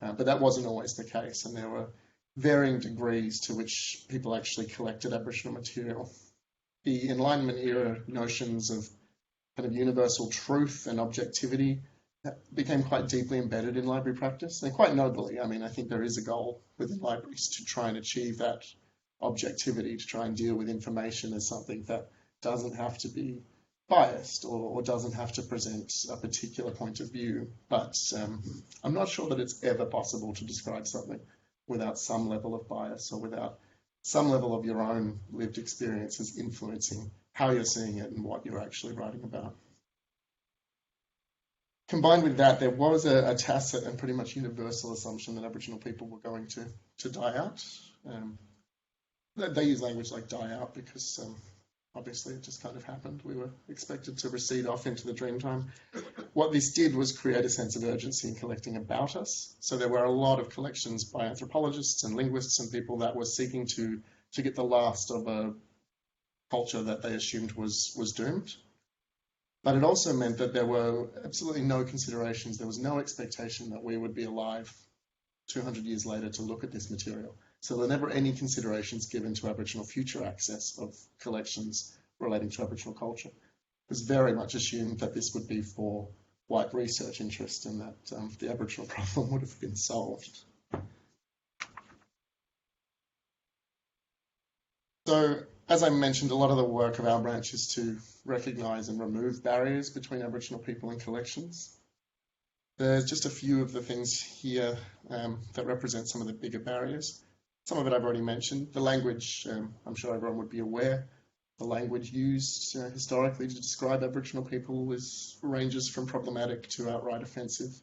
But that wasn't always the case, and there were varying degrees to which people actually collected Aboriginal material. The Enlightenment era notions of kind of universal truth and objectivity became quite deeply embedded in library practice, and quite nobly. I mean, I think there is a goal within libraries to try and achieve that objectivity, to try and deal with information as something that doesn't have to be biased or doesn't have to present a particular point of view. But I'm not sure that it's ever possible to describe something without some level of bias or without some level of your own lived experiences influencing how you're seeing it and what you're actually writing about. Combined with that, there was a tacit and pretty much universal assumption that Aboriginal people were going to die out. They use language like die out because obviously it just kind of happened. We were expected to recede off into the dreamtime. What this did was create a sense of urgency in collecting about us. So there were a lot of collections by anthropologists and linguists and people that were seeking to get the last of a culture that they assumed was doomed. But it also meant that there were absolutely no considerations. There was no expectation that we would be alive 200 years later to look at this material. So there were never any considerations given to Aboriginal future access of collections relating to Aboriginal culture. It was very much assumed that this would be for white research interest and that the Aboriginal problem would have been solved. So, as I mentioned, a lot of the work of our branch is to recognise and remove barriers between Aboriginal people and collections. There's just a few of the things here that represent some of the bigger barriers. Some of it I've already mentioned. The language, I'm sure everyone would be aware, the language used historically to describe Aboriginal people ranges from problematic to outright offensive.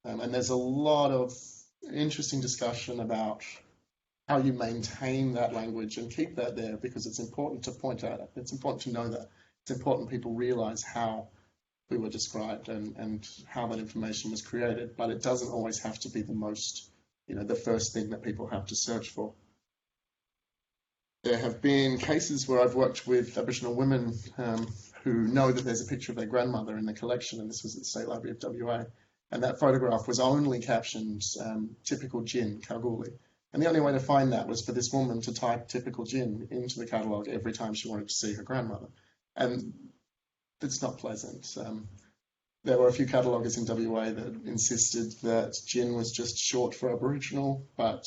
And there's a lot of interesting discussion about how you maintain that language and keep that there, because it's important to point at it. It's important to know that. It's important people realise how we were described and how that information was created, but it doesn't always have to be the most, the first thing that people have to search for. There have been cases where I've worked with Aboriginal women who know that there's a picture of their grandmother in the collection, and this was at the State Library of WA, and that photograph was only captioned typical gin, Kalgoorlie. And the only way to find that was for this woman to type typical gin into the catalogue every time she wanted to see her grandmother. And it's not pleasant. There were a few cataloguers in WA that insisted that gin was just short for Aboriginal, but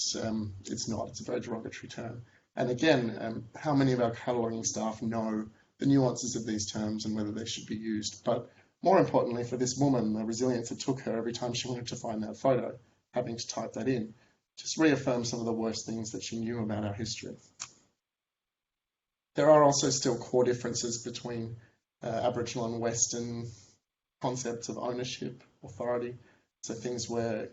it's not. It's a very derogatory term. And again, how many of our cataloguing staff know the nuances of these terms and whether they should be used? But more importantly, for this woman, the resilience it took her every time she wanted to find that photo, having to type that in, just reaffirmed some of the worst things that she knew about our history. There are also still core differences between Aboriginal and Western concepts of ownership, authority. So things where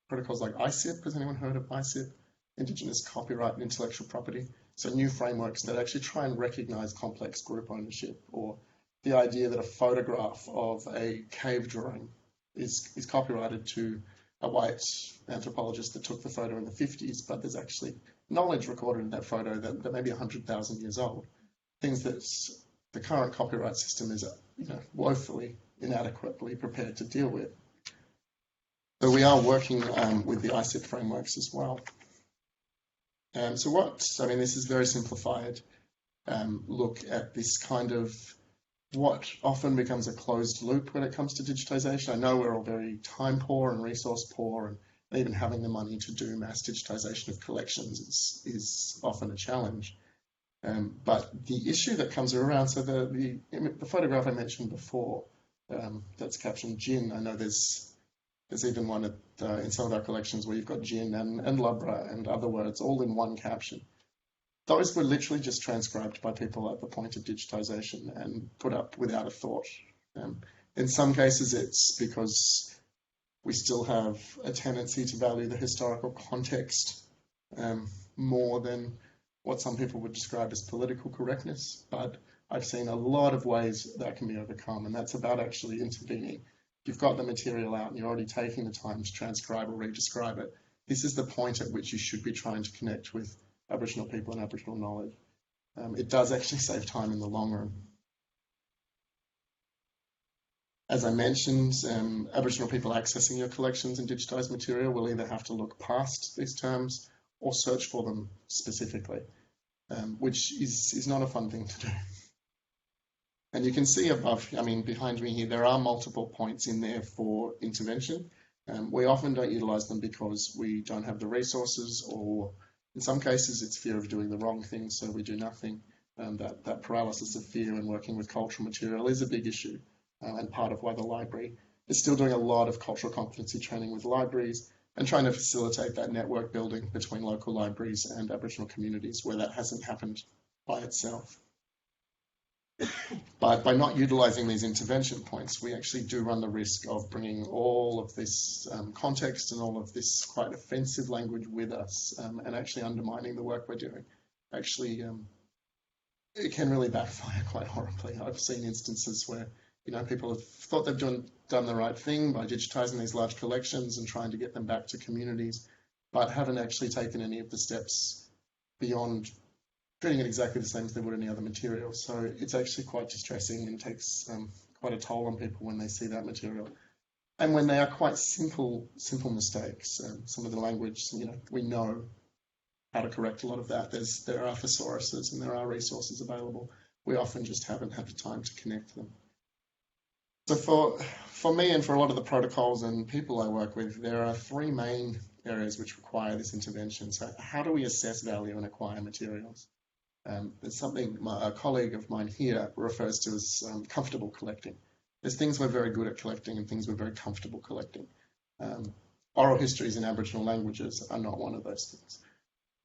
protocols like ICIP, has anyone heard of ICIP? Indigenous Copyright and Intellectual Property. So new frameworks that actually try and recognise complex group ownership, or the idea that a photograph of a cave drawing is copyrighted to a white anthropologist that took the photo in the 50s, but there's actually knowledge recorded in that photo that may be 100,000 years old. Things that the current copyright system is woefully inadequately prepared to deal with. So we are working with the ICIP frameworks as well. This is very simplified look at this kind of what often becomes a closed loop when it comes to digitization. I know we're all very time poor and resource poor, and even having the money to do mass digitization of collections is often a challenge. But the issue that comes around, so the photograph I mentioned before, that's captioned gin. I know there's even one in some of our collections where you've got gin and lubra and other words all in one caption. Those were literally just transcribed by people at the point of digitization and put up without a thought. In some cases, it's because we still have a tendency to value the historical context more than what some people would describe as political correctness. But I've seen a lot of ways that can be overcome, and that's about actually intervening. If you've got the material out and you're already taking the time to transcribe or re-describe it, this is the point at which you should be trying to connect with Aboriginal people and Aboriginal knowledge. It does actually save time in the long run. As I mentioned, Aboriginal people accessing your collections and digitised material will either have to look past these terms or search for them specifically, which is not a fun thing to do. And you can see above, behind me here, there are multiple points in there for intervention. We often don't utilise them because we don't have the resources, or in some cases it's fear of doing the wrong thing, so we do nothing. That paralysis of fear in working with cultural material is a big issue, and part of why the library is still doing a lot of cultural competency training with libraries and trying to facilitate that network building between local libraries and Aboriginal communities where that hasn't happened by itself. But by not utilising these intervention points, we actually do run the risk of bringing all of this context and all of this quite offensive language with us, and actually undermining the work we're doing. Actually, it can really backfire quite horribly. I've seen instances where people have thought they've done the right thing by digitising these large collections and trying to get them back to communities, but haven't actually taken any of the steps beyond treating it exactly the same as they would any other material. So it's actually quite distressing and takes quite a toll on people when they see that material. And when they are quite simple mistakes, some of the language, we know how to correct a lot of that. There are thesauruses and there are resources available. We often just haven't had the time to connect them. So for me and for a lot of the protocols and people I work with, there are three main areas which require this intervention. So how do we assess value and acquire materials? There's something a colleague of mine here refers to as comfortable collecting. There's things we're very good at collecting and things we're very comfortable collecting. Oral histories in Aboriginal languages are not one of those things.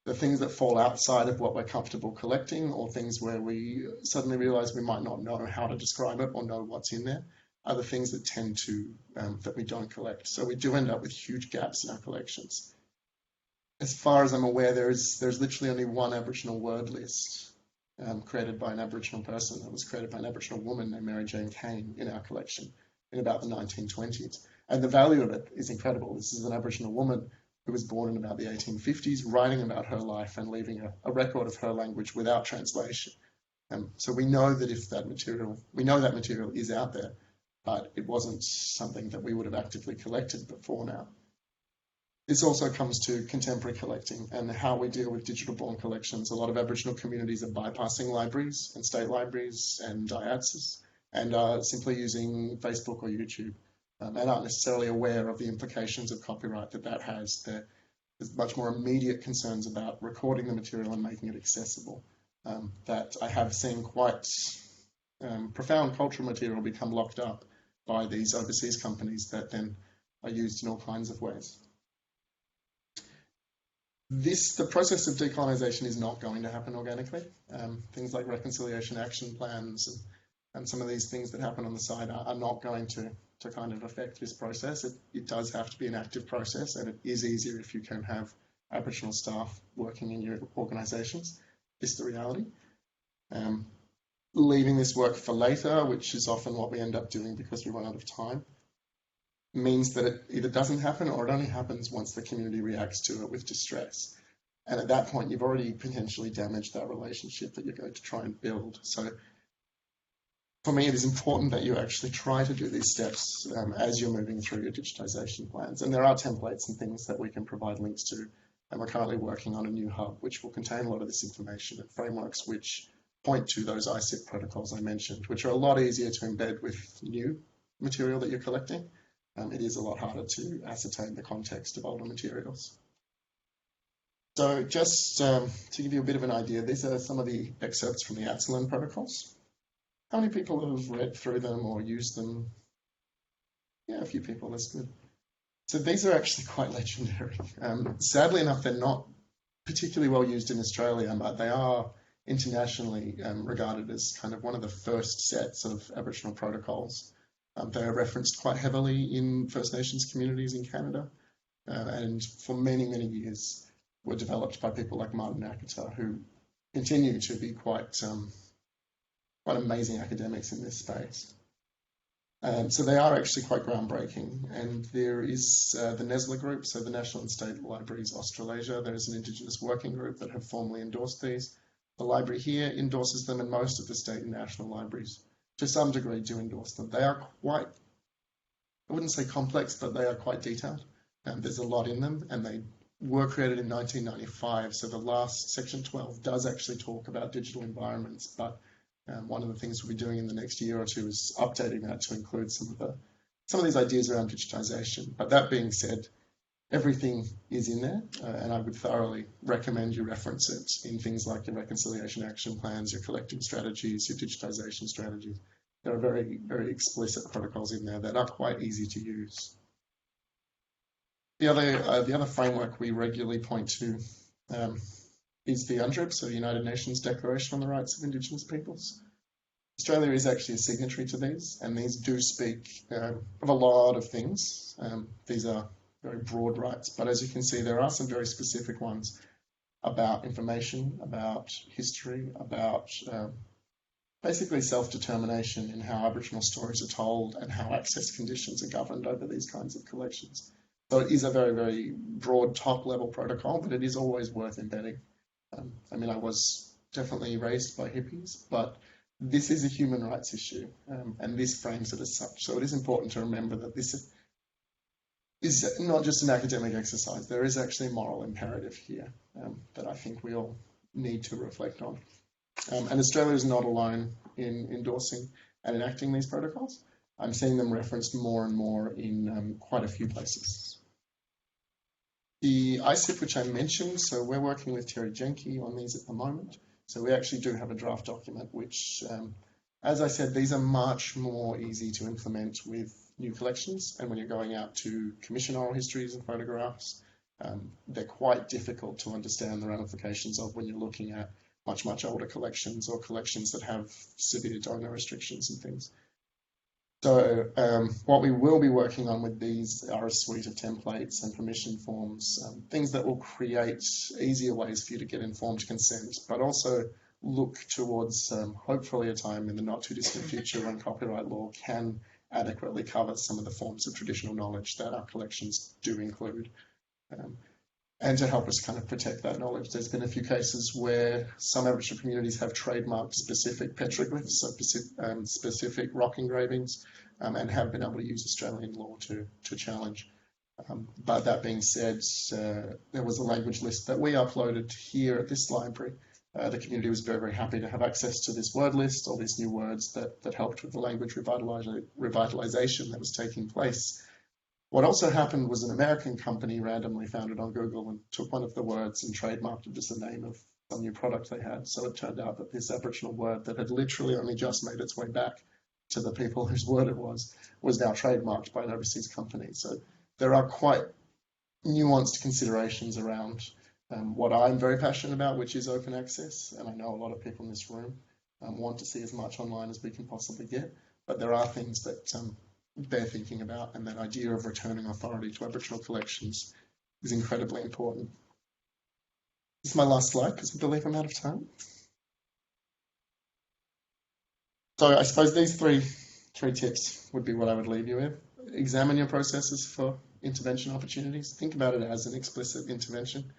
The things that fall outside of what we're comfortable collecting, or things where we suddenly realise we might not know how to describe it or know what's in there, are the things that tend to, that we don't collect. So we do end up with huge gaps in our collections. As far as I'm aware, there's literally only one Aboriginal word list created by an Aboriginal person. That was created by an Aboriginal woman named Mary Jane Kane in our collection in about the 1920s. And the value of it is incredible. This is an Aboriginal woman who was born in about the 1850s, writing about her life and leaving a record of her language without translation. So we know that that material is out there, but it wasn't something that we would have actively collected before now. This also comes to contemporary collecting and how we deal with digital-born collections. A lot of Aboriginal communities are bypassing libraries and state libraries and IATSILRN and are simply using Facebook or YouTube and aren't necessarily aware of the implications of copyright that has. There's much more immediate concerns about recording the material and making it accessible. That I have seen quite profound cultural material become locked up by these overseas companies that then are used in all kinds of ways. The process of decolonisation is not going to happen organically. Things like reconciliation action plans and some of these things that happen on the side are not going to kind of affect this process. It does have to be an active process, and it is easier if you can have Aboriginal staff working in your organisations. It's the reality. Leaving this work for later, which is often what we end up doing because we run out of time. means that it either doesn't happen or it only happens once the community reacts to it with distress. And at that point, you've already potentially damaged that relationship that you're going to try and build. So for me, it is important that you actually try to do these steps as you're moving through your digitisation plans. And there are templates and things that we can provide links to. And we're currently working on a new hub, which will contain a lot of this information and frameworks which point to those ICIP protocols I mentioned, which are a lot easier to embed with new material that you're collecting. It is a lot harder to ascertain the context of older materials. So just to give you a bit of an idea, these are some of the excerpts from the ATSILRN protocols. How many people have read through them or used them? Yeah, a few people, that's good. So these are actually quite legendary. Sadly enough, they're not particularly well used in Australia, but they are internationally regarded as kind of one of the first sets of Aboriginal protocols. They are referenced quite heavily in First Nations communities in Canada, and for many, many years were developed by people like Martin Akatar, who continue to be quite amazing academics in this space. So they are actually quite groundbreaking. And there is the NSW group, so the National and State Libraries Australasia. There's an Indigenous working group that have formally endorsed these. The library here endorses them, and most of the state and national libraries, to some degree, do endorse them. They are quite, I wouldn't say complex, but they are quite detailed. There's a lot in them, and they were created in 1995. So the last section 12 does actually talk about digital environments, but one of the things we'll be doing in the next year or two is updating that to include some of these ideas around digitization. But that being said, everything is in there, and I would thoroughly recommend you reference it in things like your reconciliation action plans, your collecting strategies, your digitization strategies. There are very, very explicit protocols in there that are quite easy to use. The other framework we regularly point to is the UNDRIP, so the United Nations Declaration on the Rights of Indigenous Peoples. Australia is actually a signatory to these, and these do speak of a lot of things. These are very broad rights, but as you can see, there are some very specific ones about information, about history, about basically self-determination in how Aboriginal stories are told and how access conditions are governed over these kinds of collections. So it is a very, very broad top-level protocol, but it is always worth embedding. I mean, I was definitely raised by hippies, but this is a human rights issue, and this frames it as such. So it is important to remember that this is not just an academic exercise. There is actually a moral imperative here that I think we all need to reflect on. And Australia is not alone in endorsing and enacting these protocols. I'm seeing them referenced more and more in quite a few places. The ICIP, which I mentioned, so we're working with Terry Jenke on these at the moment. So we actually do have a draft document, which, as I said, these are much more easy to implement with new collections. And when you're going out to commission oral histories and photographs, they're quite difficult to understand the ramifications of when you're looking at much, much older collections or collections that have severe donor restrictions and things. So what we will be working on with these are a suite of templates and permission forms, things that will create easier ways for you to get informed consent, but also look towards hopefully a time in the not too distant future when copyright law can adequately cover some of the forms of traditional knowledge that our collections do include. And to help us kind of protect that knowledge, there's been a few cases where some Aboriginal communities have trademarked specific petroglyphs, so specific rock engravings, and have been able to use Australian law to challenge. But that being said, there was a language list that we uploaded here at this library. The community was very, very happy to have access to this word list, all these new words that helped with the language revitalization that was taking place. What also happened was an American company randomly found it on Google and took one of the words and trademarked it as the name of some new product they had. So it turned out that this Aboriginal word that had literally only just made its way back to the people whose word it was now trademarked by an overseas company. So there are quite nuanced considerations around what I'm very passionate about, which is open access. And I know a lot of people in this room want to see as much online as we can possibly get. But there are things that they're thinking about, and that idea of returning authority to Aboriginal collections is incredibly important. This is my last slide because I believe I'm out of time. So I suppose these three tips would be what I would leave you with. examine your processes for intervention opportunities. Think about it as an explicit intervention.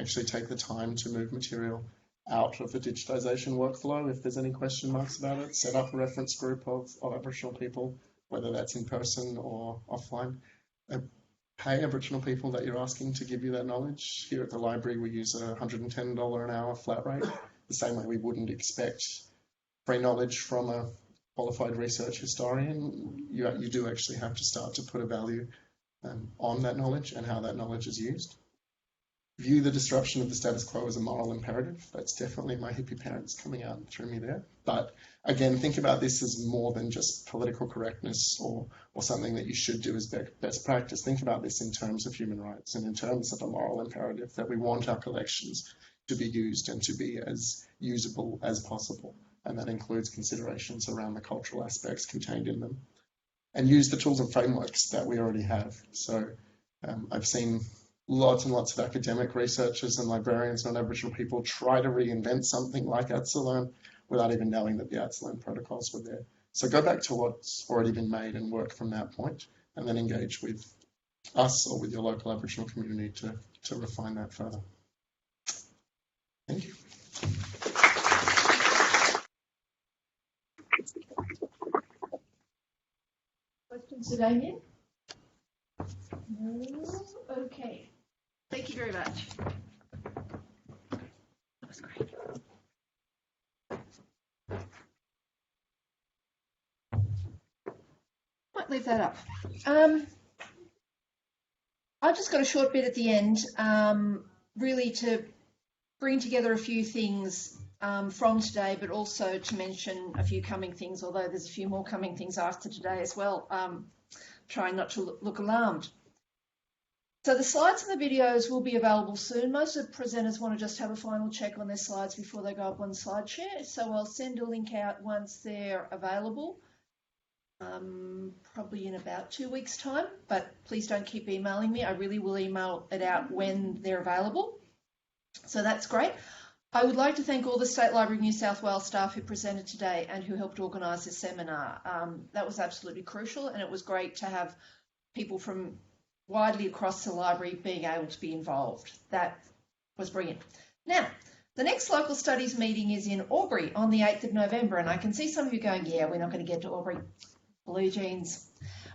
Actually take the time to move material out of the digitisation workflow if there's any question marks about it. Set up a reference group of Aboriginal people, whether that's in person or offline. Pay Aboriginal people that you're asking to give you that knowledge. Here at the library, we use a $110 an hour flat rate, the same way we wouldn't expect free knowledge from a qualified research historian. You do actually have to start to put a value on that knowledge and how that knowledge is used. View the disruption of the status quo as a moral imperative. That's definitely my hippie parents coming out through me there. But again, think about this as more than just political correctness or something that you should do as best practice. Think about this in terms of human rights and in terms of a moral imperative that we want our collections to be used and to be as usable as possible. And that includes considerations around the cultural aspects contained in them. And use the tools and frameworks that we already have. So I've seen lots and lots of academic researchers and librarians and Aboriginal people try to reinvent something like ATSILRN without even knowing that the ATSILRN protocols were there. So go back to what's already been made and work from that point, and then engage with us or with your local Aboriginal community to refine that further. Thank you. Questions to Damien? No? Okay. Thank you very much. That was great. Might leave that up. I've just got a short bit at the end, really to bring together a few things from today, but also to mention a few coming things, although there's a few more coming things after today as well. Trying not to look alarmed. So the slides and the videos will be available soon. Most of the presenters want to just have a final check on their slides before they go up on SlideShare. So I'll send a link out once they're available, probably in about 2 weeks' time, but please don't keep emailing me. I really will email it out when they're available. So that's great. I would like to thank all the State Library of New South Wales staff who presented today and who helped organise this seminar. That was absolutely crucial, and it was great to have people from widely across the library being able to be involved. That was brilliant. Now, the next local studies meeting is in Albury on the 8th of November, and I can see some of you going, yeah, we're not going to get to Albury. Blue jeans.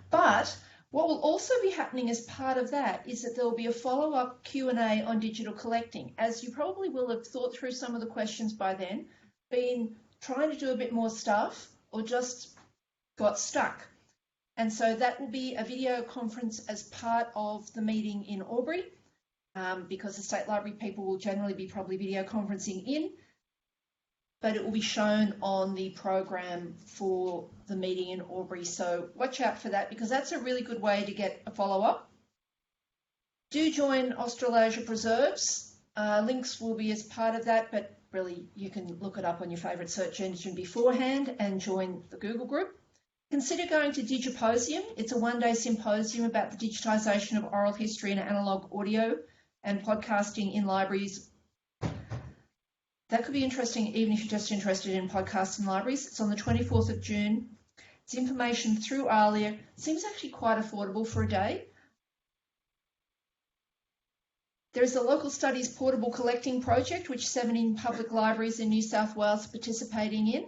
But what will also be happening as part of that is that there will be a follow-up Q&A on digital collecting. As you probably will have thought through some of the questions by then, been trying to do a bit more stuff, or just got stuck. And so that will be a video conference as part of the meeting in Albury, because the State Library people will generally be probably video conferencing in, but it will be shown on the program for the meeting in Albury. So watch out for that, because that's a really good way to get a follow-up. Do join Australasia Preserves. Links will be as part of that, but really you can look it up on your favourite search engine beforehand and join the Google group. Consider going to Digiposium. It's a one-day symposium about the digitisation of oral history and analogue audio and podcasting in libraries. That could be interesting even if you're just interested in podcasts in libraries. It's on the 24th of June. It's information through ALIA. Seems actually quite affordable for a day. There is a local studies portable collecting project, which 17 public libraries in New South Wales are participating in.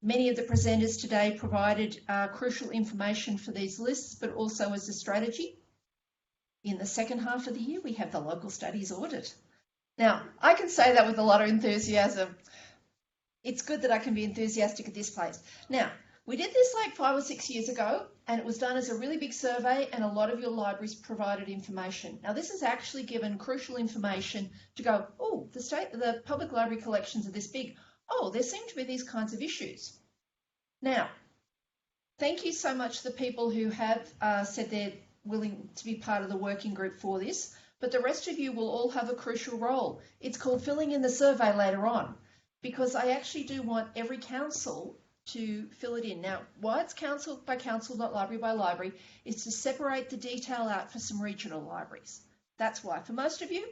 Many of the presenters today provided crucial information for these lists, but also as a strategy. In the second half of the year, we have the local studies audit. Now, I can say that with a lot of enthusiasm. It's good that I can be enthusiastic at this place. Now, we did this like 5 or 6 years ago, and it was done as a really big survey, and a lot of your libraries provided information. Now, this has actually given crucial information to go, oh, the public library collections are this big. Oh, there seem to be these kinds of issues. Now, thank you so much to the people who have said they're willing to be part of the working group for this, but the rest of you will all have a crucial role. It's called filling in the survey later on, because I actually do want every council to fill it in. Now, why it's council by council, not library by library, is to separate the detail out for some regional libraries. That's why. For most of you,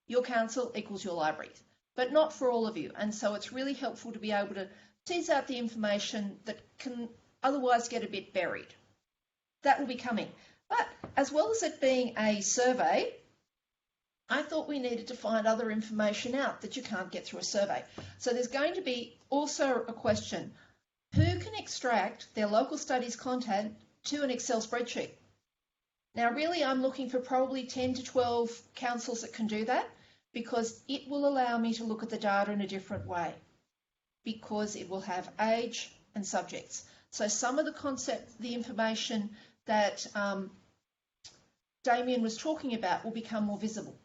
your council equals your library, but not for all of you. And so it's really helpful to be able to tease out the information that can otherwise get a bit buried. that will be coming. But as well as it being a survey, I thought we needed to find other information out that you can't get through a survey. So there's going to be also a question: who can extract their local studies content to an Excel spreadsheet? Now, really, I'm looking for probably 10 to 12 councils that can do that, because it will allow me to look at the data in a different way, because it will have age and subjects. So some of the information that Damien was talking about will become more visible,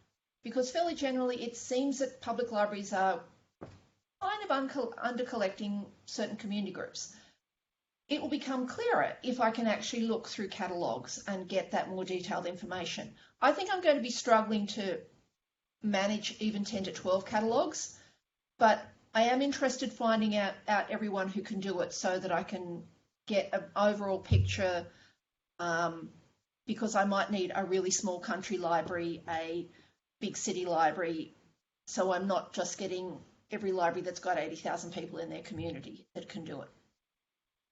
because fairly generally it seems that public libraries are kind of under collecting certain community groups. It will become clearer if I can actually look through catalogues and get that more detailed information. I think I'm going to be struggling to manage even 10 to 12 catalogues, but I am interested finding out everyone who can do it so that I can get an overall picture, because I might need a really small country library, a big city library, so I'm not just getting every library that's got 80,000 people in their community that can do it.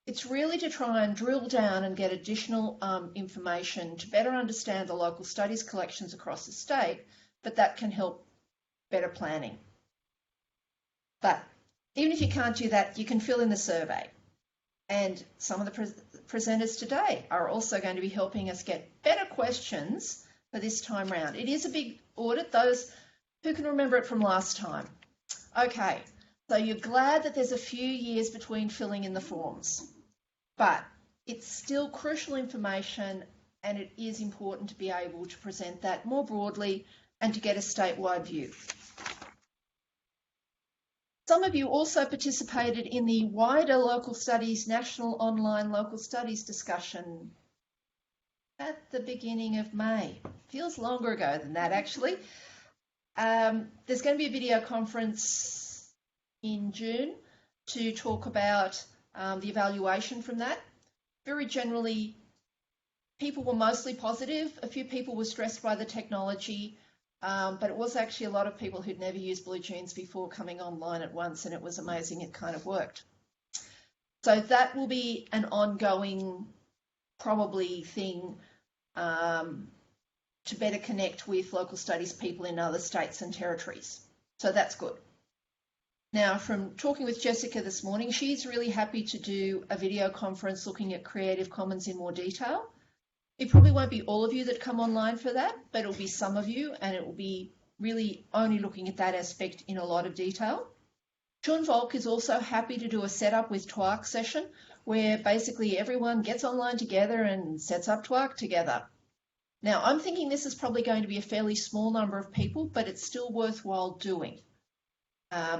It's really to try and drill down and get additional information to better understand the local studies collections across the state, but that can help better planning. But even if you can't do that, you can fill in the survey. And some of the presenters today are also going to be helping us get better questions for this time round. It is a big audit, those who can remember it from last time. Okay, so you're glad that there's a few years between filling in the forms, but it's still crucial information, and it is important to be able to present that more broadly and to get a statewide view. Some of you also participated in the wider local studies, national online local studies discussion at the beginning of May. Feels longer ago than that, actually. There's going to be a video conference in June to talk about the evaluation from that. Very generally, people were mostly positive. A few people were stressed by the technology. But it was actually a lot of people who'd never used Blue Jeans before coming online at once, and it was amazing it kind of worked. So that will be an ongoing, probably, thing to better connect with local studies people in other states and territories. So that's good. Now, from talking with Jessica this morning, she's really happy to do a video conference looking at Creative Commons in more detail. It probably won't be all of you that come online for that, but it'll be some of you, and it will be really only looking at that aspect in a lot of detail. Sean Volk is also happy to do a setup with TWARC session, where basically everyone gets online together and sets up TWARC together. Now, I'm thinking this is probably going to be a fairly small number of people, but it's still worthwhile doing.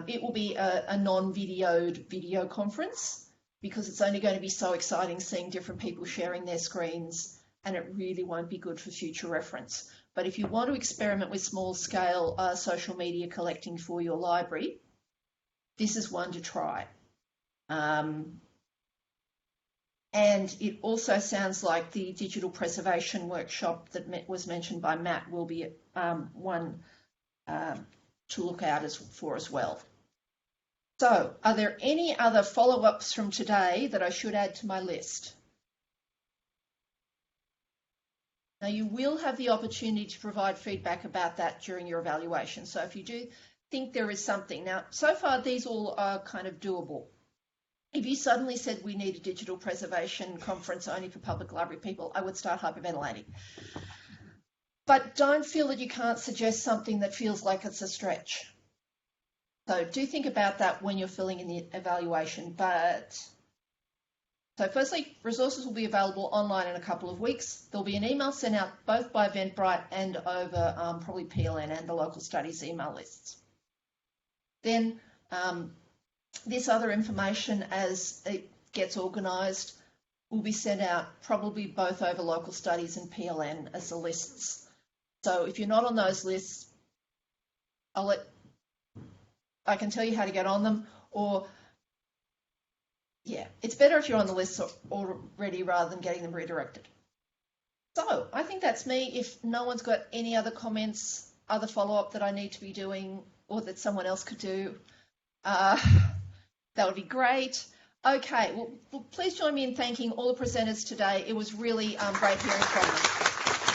It will be a non-videoed video conference, because it's only going to be so exciting seeing different people sharing their screens, and it really won't be good for future reference. But if you want to experiment with small-scale social media collecting for your library, this is one to try. And it also sounds like the digital preservation workshop that was mentioned by Matt will be one to look out for as well. So, are there any other follow-ups from today that I should add to my list? Now, you will have the opportunity to provide feedback about that during your evaluation. So if you do think there is something. Now, so far, these all are kind of doable. If you suddenly said we need a digital preservation conference only for public library people, I would start hyperventilating. But don't feel that you can't suggest something that feels like it's a stretch. So do think about that when you're filling in the evaluation. So firstly, resources will be available online in a couple of weeks. There'll be an email sent out both by Eventbrite and over probably PLN and the local studies email lists. Then this other information, as it gets organised, will be sent out probably both over local studies and PLN as the lists. So if you're not on those lists, I can tell you how to get on them, or yeah, it's better if you're on the list already rather than getting them redirected. So I think that's me. If no one's got any other comments, other follow-up that I need to be doing or that someone else could do, that would be great. Okay, well, please join me in thanking all the presenters today. It was really great hearing from them.